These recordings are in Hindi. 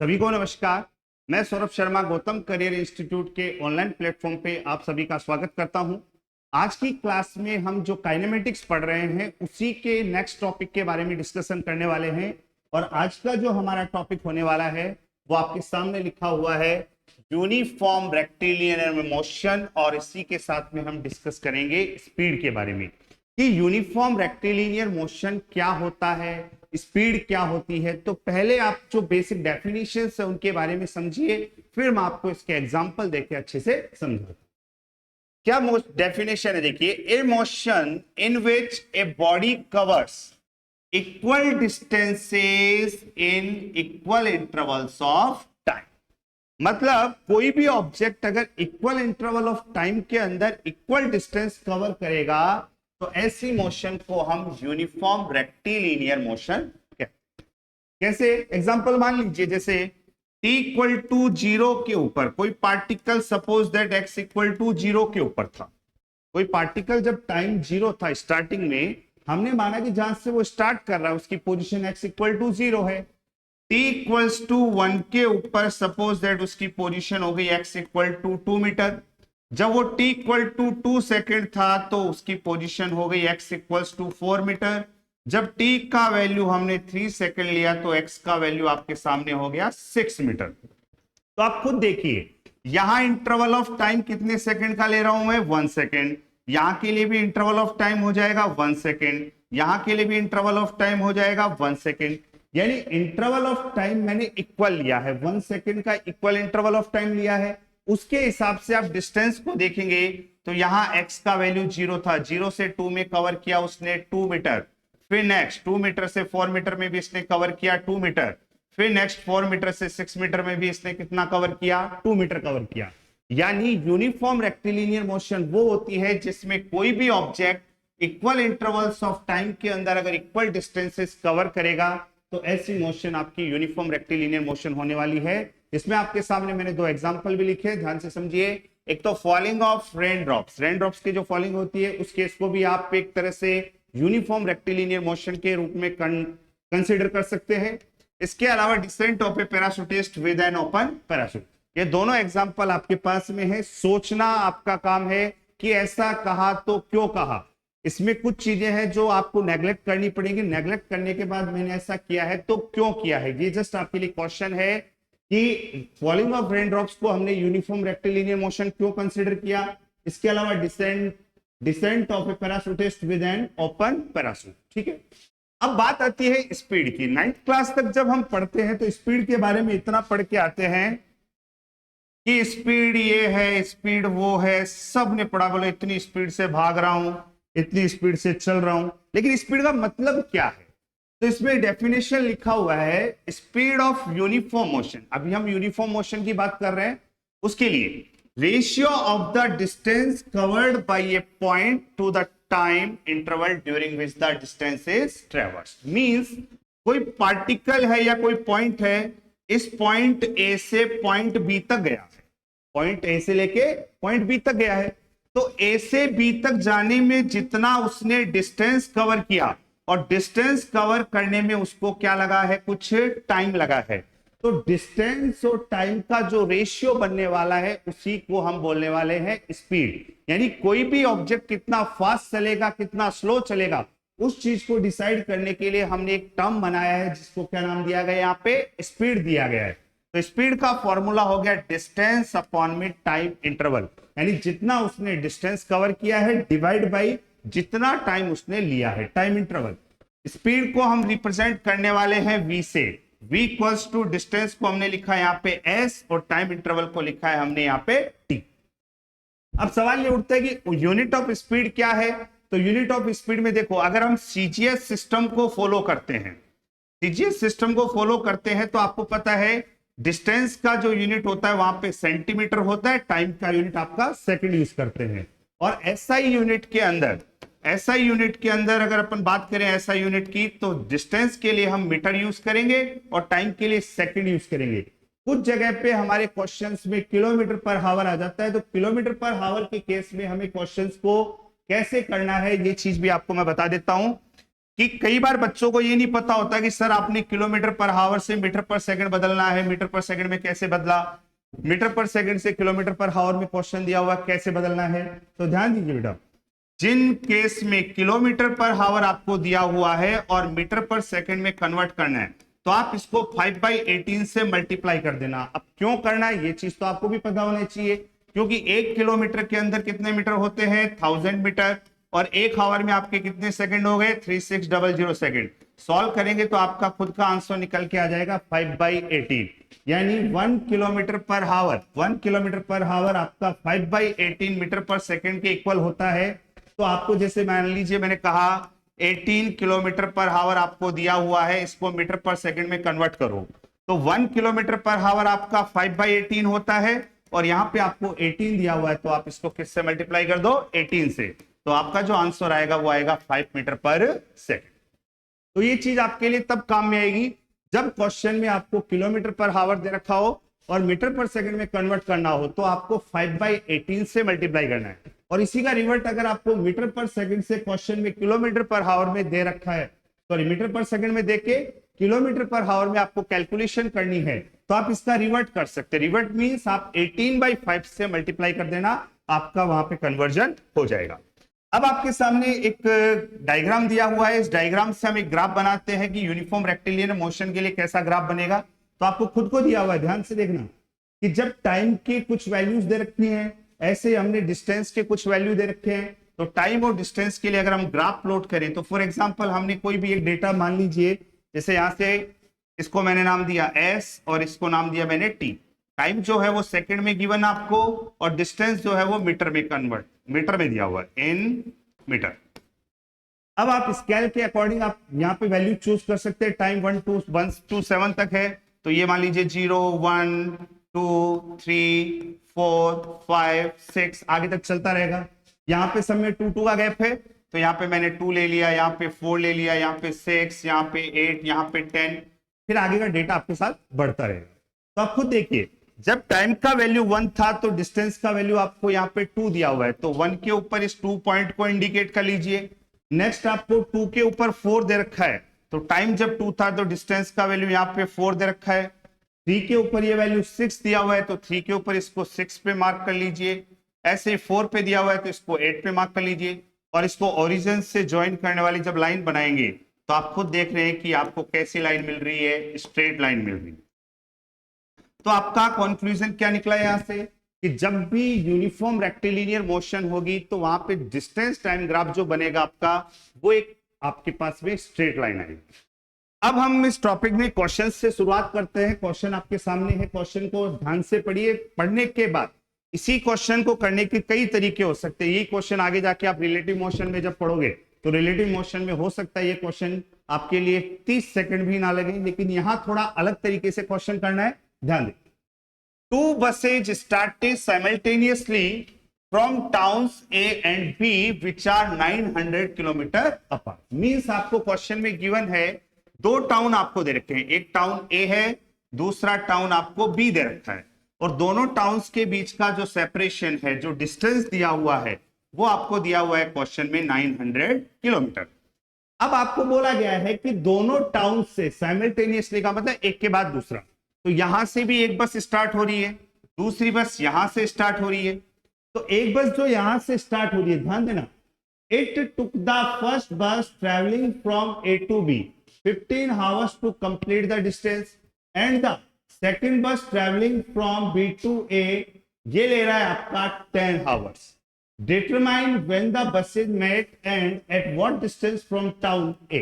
सभी को नमस्कार। मैं सौरभ शर्मा गौतम करियर इंस्टीट्यूट के ऑनलाइन प्लेटफॉर्म पे आप सभी का स्वागत करता हूं। आज की क्लास में हम जो काइनेमेटिक्स पढ़ रहे हैं उसी के नेक्स्ट टॉपिक के बारे में डिस्कशन करने वाले हैं। और आज का जो हमारा टॉपिक होने वाला है वो आपके सामने लिखा हुआ है, यूनिफॉर्म रेक्टिलिनियर मोशन। और इसी के साथ में हम डिस्कस करेंगे स्पीड के बारे में कि यूनिफॉर्म रेक्टिलिनियर मोशन क्या होता है, स्पीड क्या होती है। तो पहले आप जो बेसिक डेफिनेशंस है उनके बारे में समझिए, फिर मैं आपको इसके एग्जांपल देके अच्छे से समझाऊंगा। क्या डेफिनेशन है, देखिए, a motion in which a body covers equal distances in equal intervals of time. मतलब कोई भी ऑब्जेक्ट अगर इक्वल इंटरवल ऑफ टाइम के अंदर इक्वल डिस्टेंस कवर करेगा तो ऐसी मोशन को हम यूनिफॉर्म रेक्टिलिनियर मोशन कहते हैं। कैसे? एग्जांपल मान लीजिए, जैसे t इक्वल टू 0 के ऊपर कोई particle, suppose that x equal to 0 के ऊपर था। कोई पार्टिकल जब टाइम 0 था स्टार्टिंग में, हमने माना कि जहां से वो स्टार्ट कर रहा है उसकी पोजीशन x इक्वल टू 0 है। t इक्वल्स टू 1 के ऊपर सपोज दैट उसकी पोजीशन हो गई x इक्वल टू 2 मीटर। जब वो t इक्वल टू 2 सेकेंड था तो उसकी पोजीशन हो गई x इक्वल्स टू 4 मीटर। जब t का वैल्यू हमने 3 सेकेंड लिया तो x का वैल्यू आपके सामने हो गया 6 मीटर। तो आप खुद देखिए, यहां इंटरवल ऑफ टाइम कितने सेकेंड का ले रहा हूं मैं? 1 सेकेंड। यहां के लिए भी इंटरवल ऑफ टाइम हो जाएगा 1 सेकेंड, यहां के लिए भी इंटरवल ऑफ टाइम हो जाएगा 1 सेकेंड। यानी इंटरवल ऑफ टाइम मैंने इक्वल लिया है, 1 सेकेंड का इक्वल इंटरवल ऑफ टाइम लिया है। उसके हिसाब से आप डिस्टेंस को देखेंगे तो यहां x का वैल्यू 0 था, 0 से 2 में कवर किया उसने 2 मीटर। फिर नेक्स्ट 2 मीटर से 4 मीटर में भी इसने कवर किया 2 मीटर। फिर नेक्स्ट 4 मीटर से 6 मीटर में भी इसने कितना कवर किया? 2 मीटर कवर किया। यानी यूनिफॉर्म रेक्टिलिनियर मोशन वो होती है जिसमें कोई भी object equal intervals of time के अंदर अगर इक्वल डिस्टेंसेस कवर करेगा तो ऐसी मोशन आपकी यूनिफॉर्म रेक्टिलिनियर मोशन होने वाली है। इसमें आपके सामने मैंने 2 एग्जांपल भी लिखे, ध्यान से समझिए। एक तो falling of rain drops, rain drops की जो फॉलिंग होती है उस केस को भी आप एक तरह से यूनिफॉर्म रेक्टिलिनियर मोशन के रूप में कंसीडर कर सकते हैं। इसके अलावा descent of A parachutist with an open parachute, ये दोनों एग्जांपल आपके पास में है। सोचना आपका काम है कि ऐसा कहा तो क्यों कहा। इसमें कुछ चीजें हैं जो आपको नेग्लेक्ट करनी पड़ेगी, नेग्लेक्ट करने के बाद मैंने ऐसा किया है तो क्यों किया है, ये जस्ट आपके लिए क्वेश्चन है कि फॉलिंग ऑफ रेन ड्रॉप्स को हमने यूनिफॉर्म रेक्टिलिनियर मोशन क्यों कंसीडर किया। इसके अलावा descent of A parachutist with an open parachute. ठीक है, अब बात आती है स्पीड की। 9th क्लास तक जब हम पढ़ते हैं तो स्पीड के बारे में इतना पढ़ के आते हैं कि स्पीड ये है, स्पीड वो है, सब ने पढ़ा, बोले इतनी स्पीड से भाग रहा हूं, इतनी स्पीड से चल रहा हूं। लेकिन स्पीड का मतलब क्या है? तो इसमें डेफिनेशन लिखा हुआ है, स्पीड ऑफ यूनिफॉर्म मोशन। अभी हम यूनिफॉर्म मोशन की बात कर रहे हैं, उसके लिए ratio of the distance covered by A point two the time interval during which the distance is traversed. Means कोई पार्टिकल है या कोई पॉइंट है, इस पॉइंट ए से पॉइंट बी तक गया है, पॉइंट ए से लेके पॉइंट बी तक गया है। तो ए से बी तक जाने में जितना उसने डिस्टेंस कवर किया, और डिस्टेंस कवर करने में उसको क्या लगा है? कुछ टाइम लगा है। तो डिस्टेंस और टाइम का जो रेशियो बनने वाला है उसी को हम बोलने वाले हैं स्पीड। यानी कोई भी ऑब्जेक्ट कितना फास्ट चलेगा, कितना स्लो चलेगा, उस चीज को डिसाइड करने के लिए हमने एक टर्म बनाया है जिसको क्या नाम दिया गया? यहाँ पे स्पीड दिया गया है। तो स्पीड का फॉर्मूला हो गया डिस्टेंस अपॉन में टाइम इंटरवल। यानी जितना उसने डिस्टेंस कवर किया है डिवाइड बाई जितना टाइम उसने लिया है, टाइम इंटरवल। स्पीड को हम रिप्रेजेंट करने वाले हैं v से। v इक्वल्स टू डिस्टेंस को हमने लिखा है यहाँ पे s और टाइम इंटरवल को लिखा है हमने यहाँ पे t। अब सवाल ये उठता है कि यूनिट ऑफ स्पीड क्या है? तो यूनिट ऑफ स्पीड में देखो, अगर हम सीजीएस सिस्टम को फॉलो करते हैं, सीजीएस सिस्टम को फॉलो करते हैं तो आपको पता है डिस्टेंस का जो यूनिट होता है वहां पे सेंटीमीटर होता है, टाइम का यूनिट आपका सेकंड यूज करते हैं। और एसआई यूनिट के अंदर, एसआई यूनिट के अंदर अगर अपन बात करें एसआई यूनिट की, तो डिस्टेंस के लिए हम मीटर यूज करेंगे और टाइम के लिए सेकंड यूज करेंगे। कुछ जगह पे हमारे क्वेश्चंस में किलोमीटर पर हावर आ जाता है, तो किलोमीटर पर हावर के केस में हमें क्वेश्चंस को कैसे करना है ये चीज भी आपको मैं बता देता हूं। कि कई बार बच्चों को ये नहीं पता होता कि सर आपने किलोमीटर पर आवर से मीटर पर सेकंड बदलना है, मीटर पर सेकंड में कैसे बदला, मीटर पर सेकंड से किलोमीटर पर आवर में क्वेश्चन दिया हुआ कैसे बदलना है। तो ध्यान दीजिए बेटा, जिन केस में किलोमीटर पर आवर आपको दिया हुआ है और मीटर पर सेकंड में कन्वर्ट करना है, तो आप इसको 5/18 से मल्टीप्लाई कर देना। अब क्यों करना है ये चीज तो आपको भी पता होना चाहिए, क्योंकि 1 किलोमीटर के अंदर कितने मीटर होते हैं, 1000 मीटर, और 1 आवर में आपके कितने सेकंड हो गए, 3600 सेकंड। सॉल्व करेंगे तो आपका खुद का आंसर निकल के आ जाएगा 5/18, यानी 1 kilometre per hour, 1 kilometre per hour आपका 5/18 मीटर पर सेकंड के इक्वल होता है। तो आपको जैसे मान लीजिए मैंने कहा 18 किलोमीटर पर आवर आपको दिया हुआ है, इसको मीटर पर सेकंड में कन्वर्ट करो, तो 1 किलोमीटर पर आवर आपका 5/18 होता है, और यहाँ पे आपको 18 दिया हुआ है, तो आप इसको किससे मल्टीप्लाई कर दो, 18 से, तो आपका जो आंसर आएगा वो आएगा 5 मीटर पर सेकंड। तो ये चीज आपके लिए तब काम में आएगी जब क्वेश्चन में आपको किलोमीटर पर आवर दे रखा हो और मीटर पर सेकंड में कन्वर्ट करना हो, तो आपको 5/18 से मल्टीप्लाई करना है। और इसी का रिवर्ट अगर आपको मीटर पर सेकंड से क्वेश्चन में किलोमीटर पर आवर में दे रखा है, सॉरी मीटर पर सेकंड में देके किलोमीटर पर आवर में आपको कैलकुलेशन करनी है, तो आप इसका रिवर्ट कर सकते हैं। रिवर्ट मींस आप 18/5 से मल्टीप्लाई कर देना, आपका वहां पे कन्वर्जन हो जाएगा। अब आपके सामने एक डायग्राम दिया हुआ है, इस डायग्राम से हम एक ग्राफ बनाते हैं कि यूनिफॉर्म रेक्टिलिनियर मोशन के लिए कैसा ग्राफ बनेगा। तो आपको खुद को दिया हुआ है, ध्यान से देखना कि जब टाइम के कुछ वैल्यूज दे रखी हैं, ऐसे हमने डिस्टेंस के कुछ वैल्यू दे रखे हैं, तो टाइम और डिस्टेंस के लिए अगर हम ग्राफ प्लॉट करें, तो फॉर एग्जांपल हमने कोई भी एक डेटा मान लीजिए, जैसे यहां से इसको मैंने नाम दिया s और इसको नाम दिया मैंने t। टाइम जो है वो सेकंड में गिवन आपको, और डिस्टेंस जो है वो मीटर में कन्वर्ट, मीटर में दिया हुआ है इन मीटर। अब आप स्केल के अकॉर्डिंग आप यहाँ पे वैल्यू चूज कर सकते हैं। टाइम 1 to 7 तक है, तो ये मान लीजिए 0 1 2 3 4 5 6 आगे तक चलता रहेगा। यहाँ पे सब में 2 का गैप है, तो यहाँ पे मैंने 2 ले लिया, यहाँ पे 4 ले लिया, यहाँ पे 6, यहाँ पे 8, यहाँ पे 10, फिर आगे का डेटा आपके साथ बढ़ता रहेगा। तो आप खुद देखिए, जब टाइम का वैल्यू 1 था तो डिस्टेंस का वैल्यू आपको यहाँ पे 2 दिया हुआ है, तो 1 के ऊपर इस 2 पॉइंट को इंडिकेट कर लीजिए। नेक्स्ट आपको 2 के ऊपर 4 दे रखा है, तो टाइम जब 2 था तो डिस्टेंस का वैल्यू यहाँ पे 4 दे रखा है। 3 के ऊपर ये वैल्यू 6 दिया हुआ है, तो 3 के ऊपर इसको 6 पे मार्क कर लीजिए। ऐसे 4 पे दिया हुआ है तो इसको 8 पे मार्क कर लीजिए, और इसको ओरिजिन से ज्वाइन करने वाली जब लाइन बनाएंगे तो आप खुद देख रहे हैं कि आपको कैसी लाइन मिल रही है, स्ट्रेट लाइन मिल रही है। तो आपका कंक्लूजन क्या निकला यहां से कि जब भी यूनिफॉर्म रेक्टिलिनियर मोशन होगी तो वहां पे डिस्टेंस टाइम ग्राफ जो बनेगा आपका, वो एक आपके पास में स्ट्रेट लाइन आएगी। अब हम इस टॉपिक में क्वेश्चन से शुरुआत करते हैं। क्वेश्चन आपके सामने है, क्वेश्चन को ध्यान से पढ़िए। पढ़ने के बाद इसी क्वेश्चन को करने के कई तरीके हो सकते हैं। ये क्वेश्चन आगे जाके आप रिलेटिव मोशन में जब पढ़ोगे तो रिलेटिव मोशन में हो सकता है ये क्वेश्चन आपके लिए 30 सेकंड भी ना लगे, लेकिन यहां थोड़ा अलग तरीके से क्वेश्चन करना है, ध्यान दें। 2 buses started simultaneously from towns A and B which are 900 kilometre apart। Means आपको क्वेश्चन में गिवन है 2 टाउन आपको दे रखे हैं, एक टाउन A है, दूसरा टाउन आपको B दे रखा है, और दोनों टाउन्स के बीच का जो सेपरेशन है, जो डिस्टेंस दिया हुआ है, वो आपको दिया हुआ है क्वेश्चन में 900 किलोमीटर। अब आपको बोला गया है कि दोनों टाउन से साइमल्टेनियसली का मतलब एक के बाद दूसरा, तो यहां से भी एक बस स्टार्ट हो रही है, दूसरी बस यहां से स्टार्ट हो रही है। तो एक बस जो यहां से स्टार्ट हो रही है, ध्यान देना, इट टुक द फर्स्ट बस travelling from A to B 15 hours to complete the distance, and the second bus traveling from B to A ये ले रहा है आपका 10 hours। Determine when the buses met and at what distance from town A।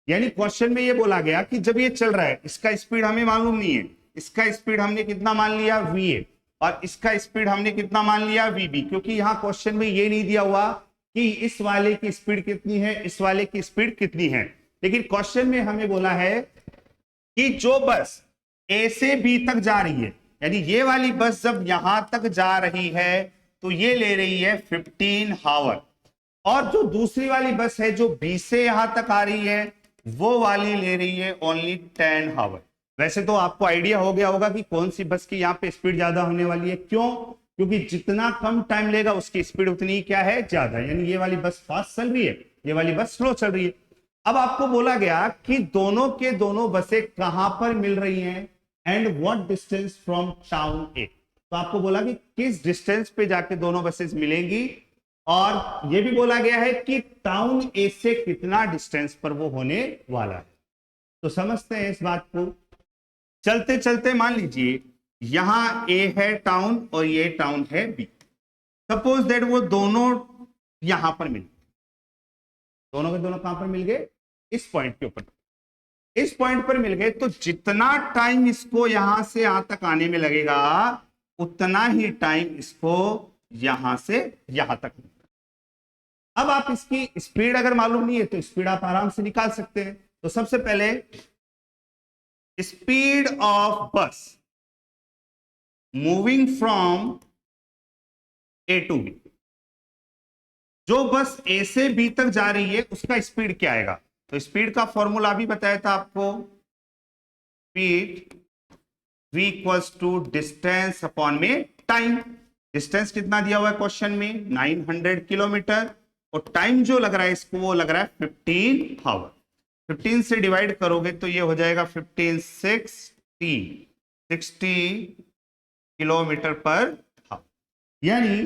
यानी क्वेश्चन में ये बोला गया कि जब ये चल रहा है, इसका स्पीड हमें मालूम नहीं है, इसका स्पीड हमने कितना मान लिया VA, और इसका स्पीड हमने कितना मान लिया VB, क्योंकि यहाँ क्वेश्चन में ये नहीं दिया हुआ कि इस वाले की स्पीड कितनी है, इस वाले की स्पीड कितनी है, लेकिन क्वेश्चन में हमें बोला है कि जो बस A से B तक जा रही है, यानी ये वाली बस जब यहां तक जा रही है तो ये ले रही है 15 आवर, और जो दूसरी वाली बस है जो B से यहां तक आ रही है वो वाली ले रही है ओनली 10 आवर। वैसे तो आपको आइडिया हो गया होगा कि कौन सी बस की यहाँ पे स्पीड ज्यादा होने वाली है, क्यों? क्योंकि जितना कम टाइम लेगा उसकी स्पीड उतनी क्या है, ज्यादा। यानी ये वाली बस फास्ट चल रही है, ये वाली बस स्लो चल रही है। अब आपको बोला गया कि दोनों के दोनों बसें कहां पर मिल रही हैं and what distance from town A. तो आपको बोला कि किस डिस्टेंस पे जाके दोनों बसेस मिलेंगी, और यह भी बोला गया है कि टाउन ए से कितना डिस्टेंस पर वो होने वाला है। तो समझते हैं इस बात को। चलते चलते मान लीजिए यहां ए है टाउन और ये टाउन है बी। सपोज दैट वो दोनों यहां पर मिल, दोनों के दोनों कहां पर मिल गए, इस पॉइंट के ऊपर। इस पॉइंट पर मिल गए तो जितना टाइम इसको यहां से यहां तक आने में लगेगा उतना ही टाइम इसको यहां से यहां तक। अब आप इसकी स्पीड अगर मालूम नहीं है तो स्पीड आप आराम से निकाल सकते हैं। तो सबसे पहले speed of bus moving from A to B, जो बस ए से बी तक जा रही है उसका स्पीड क्या आएगा। तो स्पीड का फॉर्मूला भी बताया था आपको, speed v equals to distance upon में टाइम। डिस्टेंस कितना दिया हुआ है क्वेश्चन में, 900 किलोमीटर, और टाइम जो लग रहा है इसको वो लग रहा है 15 आवर। 15 से डिवाइड करोगे तो ये हो जाएगा 15 60 किलोमीटर पर आवर। यानी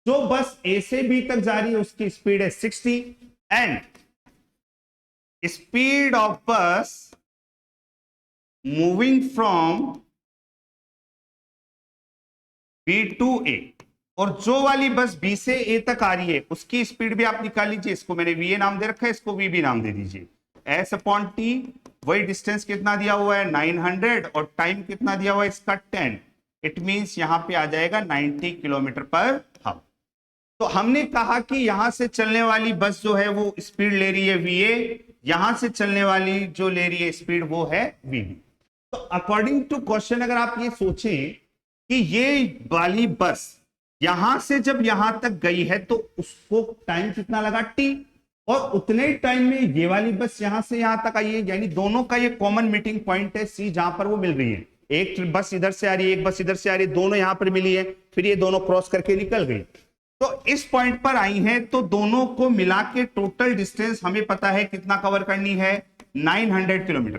जो बस ए से बी तक जा रही है उसकी स्पीड है 60 and speed of bus moving from B to ए, और जो वाली बस बी से ए तक आ रही है उसकी स्पीड भी आप निकाल लीजिए। इसको मैंने वी ए नाम दे रखा है, इसको वी बी नाम दे दीजिए। एस अपॉन टी, वही डिस्टेंस कितना दिया हुआ है 900 और टाइम कितना दिया हुआ है इसका 10। इट मींस यहां पे आ जाएगा 90 किलोमीटर पर आवर। तो हमने कहा कि यहां से चलने वाली बस जो है वो स्पीड ले रही है वी ए, यहां से चलने वाली जो ले रही है स्पीड वो है वी बी। तो अकॉर्डिंग टू क्वेश्चन अगर आप ये सोचें कि ये वाली बस यहां से जब यहां तक गई है तो उसको टाइम कितना लगा टी, और उतने टाइम में ये वाली बस यहां से यहां तक आई है, यानी दोनों का ये कॉमन मीटिंग पॉइंट है सी जहां पर वो मिल रही है। एक बस इधर से आ रही है, एक बस इधर से आ रही है, दोनों यहां पर मिली है, फिर ये दोनों क्रॉस करके निकल गई। तो इस पॉइंट पर आई है तो दोनों को मिला के टोटल डिस्टेंस हमें पता है कितना कवर करनी है, 900 किलोमीटर।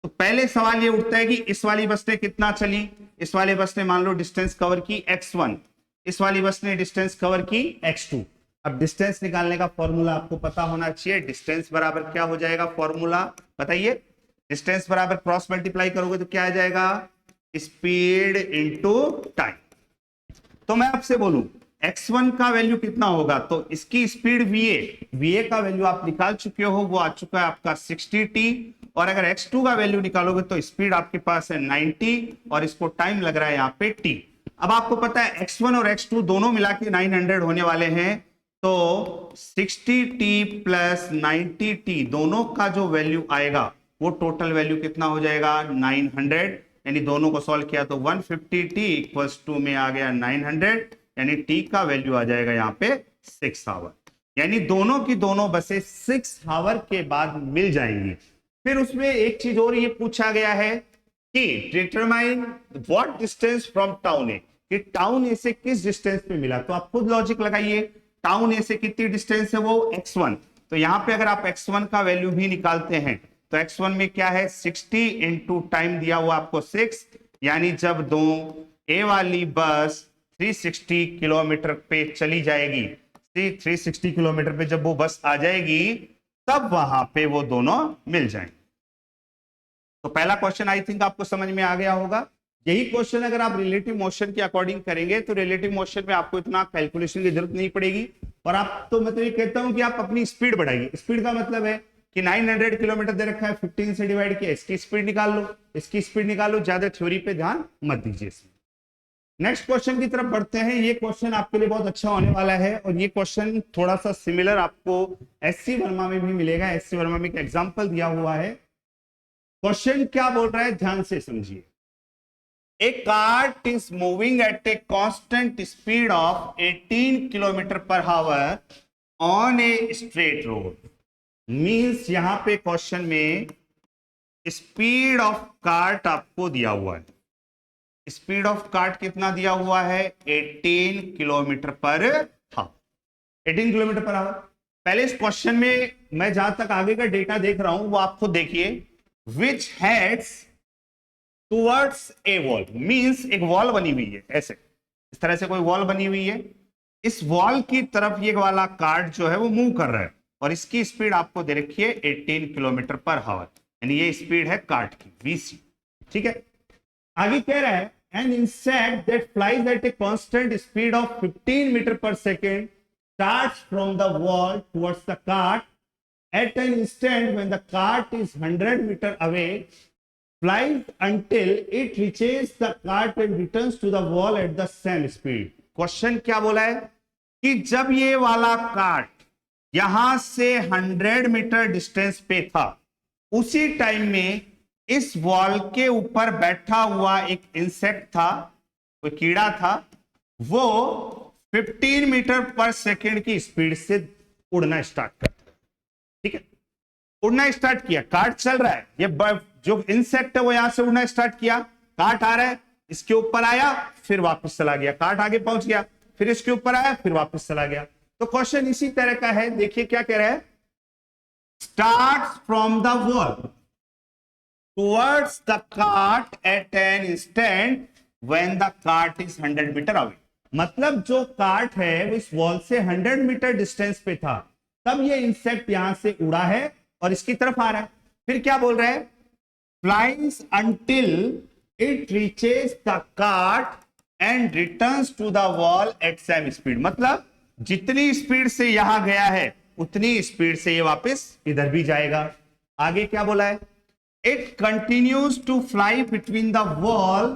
तो पहले सवाल ये उठता है कि इस वाली बस ने कितना चली। इस वाले बस ने मान लो डिस्टेंस कवर की x1, इस वाली बस ने डिस्टेंस कवर की x2। अब डिस्टेंस निकालने का फॉर्मूला आपको पता होना चाहिए। डिस्टेंस बराबर क्या हो जाएगा, फॉर्मूला बताइए। डिस्टेंस बराबर क्रॉस मल्टीप्लाई करोगे तो क्या आ जाएगा, स्पीड इंटू टाइम। तो मैं आपसे बोलूं x1 का वैल्यू कितना होगा, तो इसकी स्पीड va का वैल्यू आप निकाल चुके हो, वो आ चुका है आपका 60t। और अगर x2 का वैल्यू निकालोगे तो स्पीड आपके पास है 90 और इसको टाइम लग रहा है यहाँ पे t। अब आपको पता है x1 और x2 दोनों मिला के 900 होने वाले हैं, तो 60t प्लस 90t दोनों का जो वैल्यू आएगा वो टोटल वैल्यू कितना हो जाएगा 900। यानी दोनों को सॉल्व किया तो 150t इक्वल्स टू में आ गया 900, यानी t का वैल्यू आ जाएगा यहाँ पे 6 आवर। यानी दोनों की दोनों बसें 6 आवर के बाद मिल जाएंगी। फिर उसमें एक चीज और ये पूछा गया है कि determine what distance from town A, कि टाउन ए से किस डिस्टेंस पे मिला। तो आप खुद लॉजिक लगाइए, टाउन ए से कितनी डिस्टेंस है वो x1। तो यहां पे अगर आप x1 का वैल्यू भी निकालते हैं तो x1 में क्या है 60 इंटू टाइम दिया हुआ आपको 6, यानी जब दो ए वाली बस 360 किलोमीटर पे चली जाएगी, 360 किलोमीटर पे जब वो बस आ जाएगी तब वहां पे वो दोनों मिल जाएंगे। तो पहला क्वेश्चन आई थिंक आपको समझ में आ गया होगा। यही क्वेश्चन अगर आप रिलेटिव मोशन के अकॉर्डिंग करेंगे तो रिलेटिव मोशन में आपको इतना कैलकुलेशन की जरूरत नहीं पड़ेगी। और आप तो मैं तो ये कहता हूं कि आप अपनी स्पीड बढ़ाइए। स्पीड का मतलब है कि 900 किलोमीटर दे रखा है, 15 से डिवाइड किया, इसकी स्पीड निकाल लो, इसकी स्पीड निकालो। ज्यादा थ्योरी पे ध्यान मत दीजिए इसमें। नेक्स्ट क्वेश्चन की तरफ बढ़ते हैं। ये क्वेश्चन आपके लिए बहुत अच्छा होने वाला है और ये क्वेश्चन थोड़ा सा सिमिलर आपको एससी वर्मा में भी मिलेगा। एससी वर्मा में एक एग्जांपल दिया हुआ है। क्वेश्चन क्या बोल रहा है ध्यान से समझिए। A cart is moving at a constant speed of 18 kilometre per hour on a straight road। Means यहां पे क्वेश्चन में स्पीड ऑफ कार्ट आपको दिया हुआ है। स्पीड ऑफ कार्ट कितना दिया हुआ है 18 kilometre per hour. 18 kilometre per hour. पहले इस क्वेश्चन में मैं जहां तक आगे का डेटा देख रहा हूं वो आप खुद देखिए। Which heads towards a wall, means एक वॉल बनी हुई है, ऐसे इस तरह से कोई वॉल बनी हुई है, इस वॉल की तरफ ये वाला कार्ड जो है वो मूव कर रहा है और इसकी स्पीड आपको दे रखी है 18 किलोमीटर पर हावर, यानी ये स्पीड है कार्ड की वीसी। ठीक है, आगे कह रहा है an insect that flies at a constant speed of 15 meter per second starts from the wall towards the cart at an instant when the cart is 100 meter away, flies until it reaches the cart and returns to the wall at the same speed. Question क्या बोला है कि जब ये वाला कार्ट यहां से 100 मीटर डिस्टेंस पे था, उसी टाइम में इस वॉल के ऊपर बैठा हुआ एक इंसेक्ट था, कोई कीड़ा था, वो 15 मीटर पर सेकेंड की स्पीड से उड़ना स्टार्ट करता है। ठीक है, उड़ना स्टार्ट किया, कार्ट चल रहा है, ये जो इंसेक्ट है वो यहां से उड़ना स्टार्ट किया, कार्ट आ रहा है, इसके ऊपर आया, फिर वापस चला गया, कार्ट आगे पहुंच गया, फिर इसके ऊपर आया, फिर वापस चला गया। तो क्वेश्चन इसी तरह का है, देखिए क्या कह रहा है, start from the wall towards the cart at an instant when the cart is 100 meter away. मतलब जो कार्ट है वो इस वॉल से 100 मीटर डिस्टेंस पे था, तब ये इंसेक्ट यहां से उड़ा है और इसकी तरफ आ रहा है। फिर क्या बोल रहा है, flies until it reaches the cart and returns to the wall at same speed. मतलब जितनी स्पीड से यहां गया है उतनी स्पीड से ये वापस इधर भी जाएगा। आगे क्या बोला है, it continues to fly between the wall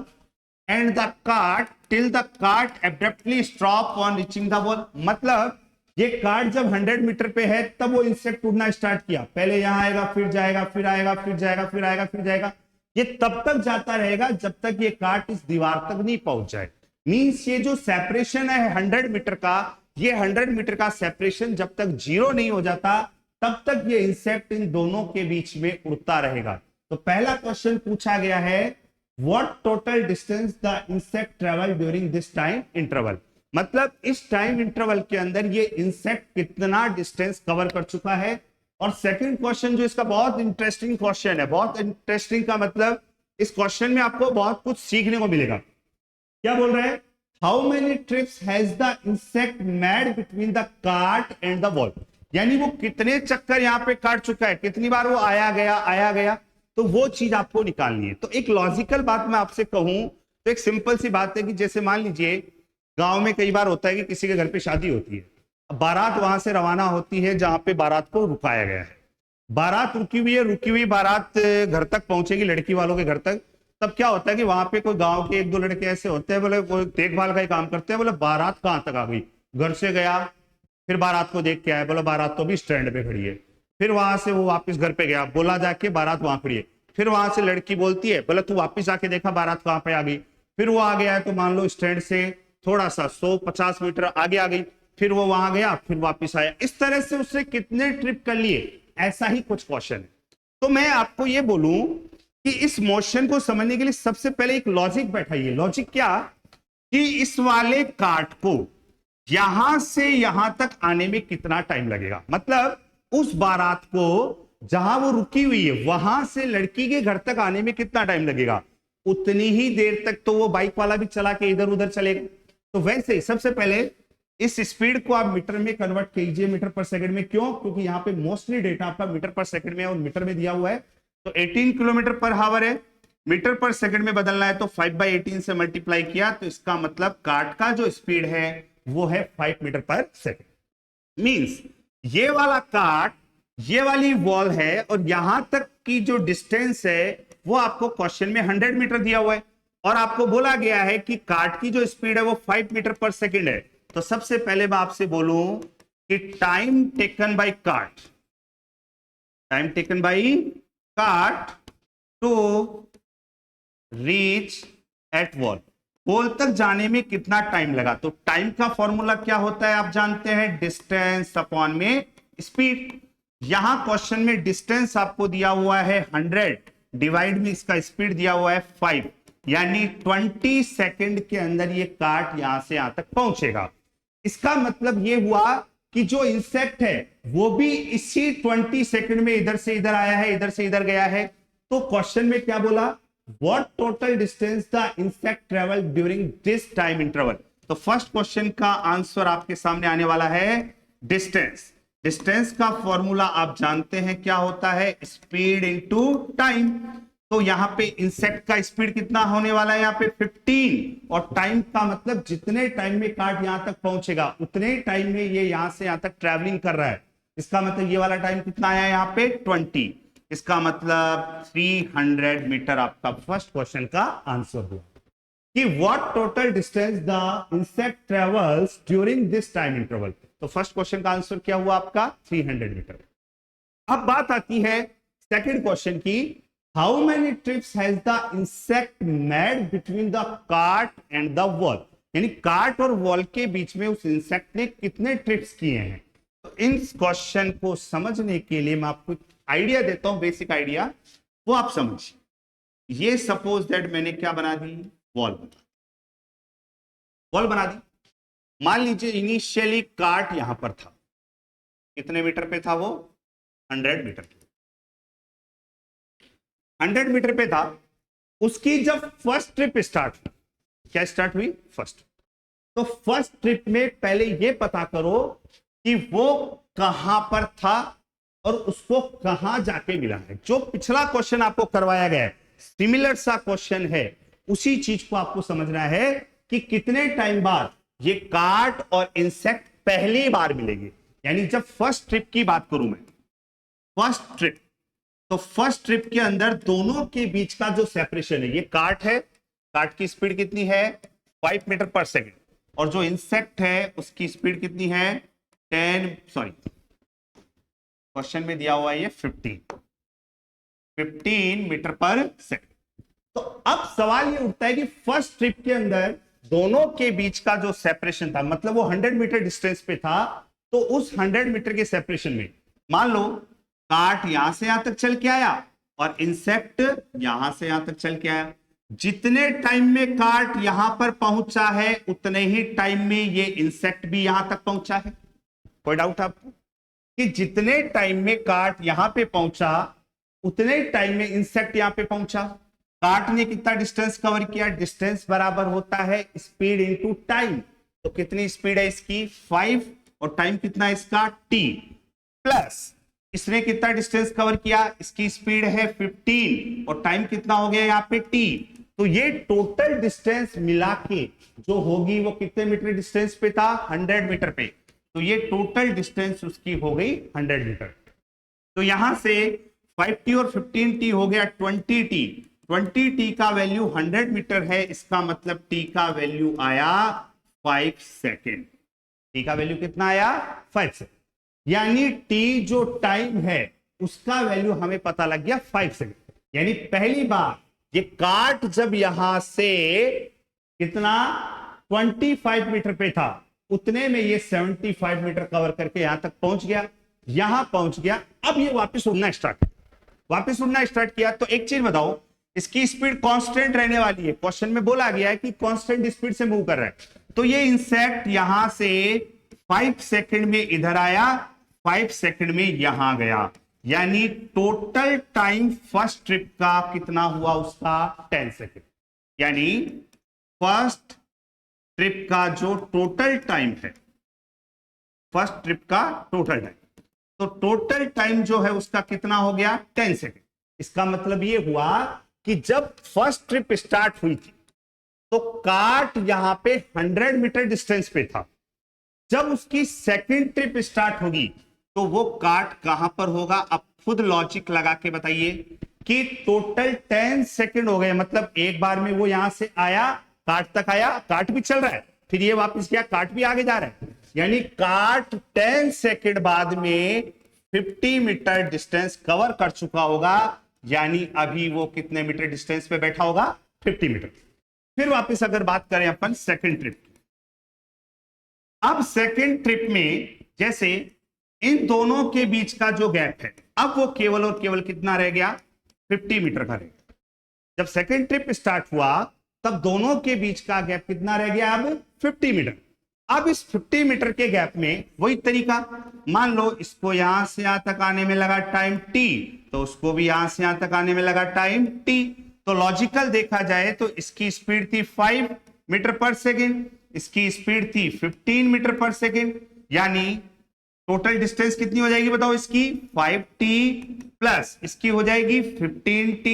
and the cart till the cart abruptly stop on reaching the wall. मतलब ये कार्ट जब 100 मीटर पे है तब वो इंसेक्ट उड़ना स्टार्ट किया, पहले यहां आएगा, फिर जाएगा, फिर आएगा, फिर जाएगा, फिर आएगा, फिर जाएगा, ये तब तक जाता रहेगा जब तक ये कार्ट इस दीवार तक नहीं पहुंच जाए। मींस ये जो सेपरेशन है 100 मीटर का, ये 100 मीटर का सेपरेशन जब तक जीरो नहीं हो जाता तब तक ये इंसेक्ट इन दोनों के बीच में उड़ता रहेगा। तो पहला क्वेश्चन पूछा गया है, what total distance the insect travel during this time interval, मतलब इस टाइम इंटरवल के अंदर ये इंसेक्ट कितना डिस्टेंस कवर कर चुका है। और सेकंड क्वेश्चन जो इसका बहुत इंटरेस्टिंग क्वेश्चन है, बहुत इंटरेस्टिंग का मतलब इस क्वेश्चन में आपको बहुत कुछ सीखने को मिलेगा। क्या बोल रहा है, how many trips has the insect made between the cart and the wall, यानी वो कितने चक्कर यहाँ पे काट चुका है, कितनी बार वो आया गया, तो वो चीज आपको निकालनी है। तो एक लॉजिकल बात मैं आपसे कहूं तो एक सिंपल सी बात है कि जैसे मान लीजिए गांव में कई बार होता है कि किसी के घर पे शादी होती है, अब बारात वहां से रवाना होती है जहां पे बारात को रुकाया गया है, बारात रुकी हुई बारात घर तक पहुंचेगी, लड़की वालों के घर तक। तब क्या होता है कि वहां पे कोई गांव के एक दो लड़के ऐसे होते हैं, बोले कोई देखभाल का ही काम करते हैं, बोले बारात कहां तक आ गई, घर से गया, फिर बारात को देख के आया, बोला बारात तो भी स्टैंड पे खड़ी है, फिर वहां से वो वापस घर पे गया, बोला जाके बारात वहां खड़ी है, फिर वहां से लड़की बोलती है, बोला तू वापस जाके देखा बारात कहां पे आ गई, फिर वो आ गया है तो मान लो स्टैंड से थोड़ा सा 150 मीटर आगे आ गई, फिर वो वहां गया, फिर वापस आया, इस तरह से उसने कितने ट्रिप कर लिए, ऐसा ही कुछ क्वेश्चन है। तो मैं आपको ये बोलूं कि इस मोशन को समझने के लिए सबसे पहले एक लॉजिक बैठाइए। लॉजिक क्या, कि इस वाले कार्ट को यहां से यहां तक आने में कितना टाइम लगेगा, मतलब उस बारात को जहां वो रुकी हुई है वहां से लड़की के घर तक आने में कितना टाइम लगेगा, उतनी ही देर तक तो वो बाइक वाला भी चला के इधर उधर चलेगा। तो वैसे ही सबसे पहले इस स्पीड को आप मीटर में कन्वर्ट कीजिए, मीटर पर सेकंड में। क्यों, क्योंकि यहाँ पे मोस्टली डेटा आपका मीटर पर सेकंड में और मीटर में दिया हुआ है। तो 18 किलोमीटर पर हावर है, मीटर पर सेकंड में बदलना है तो 5/18 से मल्टीप्लाई किया, तो इसका मतलब कार्ट का जो स्पीड है वो है 5 मीटर पर सेकंड। मींस ये वाला कार्ट, ये वाली वॉल है और यहां तक की जो डिस्टेंस है वो आपको क्वेश्चन में 100 मीटर दिया हुआ है और आपको बोला गया है कि कार्ट की जो स्पीड है वो 5 मीटर पर सेकंड है। तो सबसे पहले मैं आपसे बोलूं कि time taken by cart, to reach at wall, wall तक जाने में कितना टाइम लगा। तो टाइम का फॉर्मूला क्या होता है आप जानते हैं, डिस्टेंस अपॉन में स्पीड। यहां क्वेश्चन में डिस्टेंस आपको दिया हुआ है 100, डिवाइड में इसका स्पीड दिया हुआ है 5, यानी 20 सेकंड के अंदर ये कार्ट यहां से यहां तक पहुंचेगा। इसका मतलब ये हुआ कि जो इंसेक्ट है वो भी इसी 20 सेकंड में इधर से इधर आया है, इधर से इधर गया है। तो क्वेश्चन में क्या बोला, what total distance the insect travel during this time interval. तो फर्स्ट क्वेश्चन का आंसर आपके सामने आने वाला है डिस्टेंस। डिस्टेंस का फॉर्मूला आप जानते हैं क्या होता है, स्पीड इनटू टाइम। तो यहां पे इंसेक्ट का स्पीड कितना होने वाला है, यहाँ पे 15, और टाइम का मतलब जितने टाइम में कार्ड यहां तक पहुंचेगा उतने टाइम में ये यहां से यहां तक ट्रैवलिंग कर रहा है। इसका मतलब ये वाला टाइम कितना आया यहाँ पे 20, इसका मतलब 300 मीटर आपका फर्स्ट क्वेश्चन का आंसर हुआ कि what total distance the insect travels during this time interval. तो फर्स्ट क्वेश्चन का आंसर क्या हुआ आपका 300 मीटर। अब बात आती है सेकंड क्वेश्चन की, how many trips has the insect made between the cart and the wall. यानी कार्ट और वॉल के बीच में उस इंसेक्ट ने कितने ट्रिप्स किए हैं। तो इन क्वेश्चन को समझने के लिए मैं आपको आइडिया देता हूं, बेसिक आइडिया, वो आप समझिए। ये सपोज दैट मैंने क्या बना दी, वॉल बना दी। मान लीजिए इनिशियली कार्ट यहां पर था, कितने मीटर पे था वो, 100 मीटर पे, 100 मीटर पे था। उसकी जब फर्स्ट ट्रिप स्टार्ट हुई, क्या स्टार्ट हुई, फर्स्ट। तो फर्स्ट ट्रिप में पहले ये पता करो कि वो कहां पर था और उसको कहां जाके मिला है। जो पिछला क्वेश्चन आपको करवाया गया है, सिमिलर सा क्वेश्चन है, उसी चीज को आपको समझना है कि कितने टाइम बाद ये कार्ट और इंसेक्ट पहली बार मिलेंगे। यानी जब फर्स्ट ट्रिप की बात करूं मैं, फर्स्ट ट्रिप, तो फर्स्ट ट्रिप के अंदर दोनों के बीच का जो सेपरेशन है, ये कार्ट है, कार्ट की स्पीड कितनी है 5 मीटर पर सेकेंड, और जो इंसेक्ट है उसकी स्पीड कितनी है 10, क्वेश्चन में दिया हुआ है ये 15 मीटर पर सेकेंड। तो अब सवाल ये उठता है कि फर्स्ट ट्रिप के अंदर दोनों के बीच का जो सेपरेशन था, मतलब वो 100 मीटर डिस्टेंस पे था, तो उस 100 मीटर के सेपरेशन में मान लो कार्ट यहां से यहां तक चल के आया और इंसेक्ट यहां से यहां तक चल के आया। जितने टाइम में कार्ट यहां पर पहुंचा है उतने ही टाइम में ये इंसेक्ट भी यहां तक पहुंचा है। कोई डाउट आपको कि जितने टाइम में कार्ट यहां पे पहुंचा उतने टाइम में इंसेक्ट यहां पे पहुंचा। कार्ट ने कितना डिस्टेंस कवर किया, डिस्टेंस बराबर होता है स्पीड इनटू टाइम। तो कितनी स्पीड है इसकी 5, और टाइम कितना है इसका t, प्लस इसने कितना डिस्टेंस कवर किया, इसकी स्पीड है 15 और टाइम कितना हो गया यहाँ पे t। तो ये टोटल डिस्टेंस मिला के जो होगी वो कितने मीटर डिस्टेंस पे था, 100 मीटर पे। तो ये टोटल डिस्टेंस उसकी हो गई 100 मीटर। तो यहां से 5t और 15t हो गया 20t। 20t का वैल्यू 100 मीटर है, इसका मतलब t का वैल्यू आया 5 सेकेंड। t का वैल्यू कितना आया 5 सेकेंड, यानी t जो टाइम है उसका वैल्यू हमें पता लग गया 5 सेकेंड। यानी पहली बार ये कार्ट जब यहां से कितना 25 मीटर पे था उतने में ये 75 मीटर कवर करके यहां तक पहुंच गया, यहां पहुंच गया। अब ये वापस उड़ना स्टार्ट किया। तो एक चीज बताओ, इसकी स्पीड कांस्टेंट रहने वाली है, क्वेश्चन में बोला गया है कि कांस्टेंट स्पीड से मूव कर रहा है। तो ये इंसेक्ट यहां से 5 सेकंड में इधर आया, 5 सेकंड में यहां गया, यानी टोटल टाइम फर्स्ट ट्रिप का कितना हुआ उसका 10 सेकंड। यानी फर्स्ट ट्रिप का जो टोटल टाइम है, फर्स्ट ट्रिप का टोटल टाइम, तो टोटल टाइम जो है उसका कितना हो गया 10 सेकंड। इसका मतलब ये हुआ कि जब फर्स्ट ट्रिप स्टार्ट हुई थी तो कार्ट यहां पे 100 मीटर डिस्टेंस पे था। जब उसकी सेकंड ट्रिप स्टार्ट होगी तो वो कार्ट कहां पर होगा, अब खुद लॉजिक लगा के बताइए कि टोटल 10 सेकंड हो गए। मतलब एक बार में वो यहां से आया, कार्ट तक आया, कार्ट भी चल रहा है, फिर ये वापस गया, कार्ट भी आगे जा रहा है, यानी कार्ट 10 सेकंड बाद में 50 मीटर डिस्टेंस कवर कर चुका होगा। यानी अभी वो कितने मीटर डिस्टेंस पे बैठा होगा 50 मीटर। फिर वापस अगर बात करें अपन सेकंड ट्रिप, अब सेकंड ट्रिप में जैसे इन दोनों के बीच का जो गैप है अब वो केवल और केवल कितना रह गया 50 मीटर का रह गया। जब सेकंड ट्रिप स्टार्ट हुआ तब दोनों के बीच का गैप कितना रह गया अब 50 मीटर। अब इस 50 मीटर के गैप में वही तरीका, मान लो इसको यहां से यहां तक आने में लगा टाइम t, तो उसको भी यहां से यहां तक आने में लगा टाइम t। तो लॉजिकल देखा जाए तो इसकी स्पीड थी 5 मीटर पर सेकेंड, इसकी स्पीड थी 15 मीटर पर सेकेंड, यानी टोटल डिस्टेंस कितनी हो जाएगी बताओ, इसकी 5t प्लस इसकी हो जाएगी 15t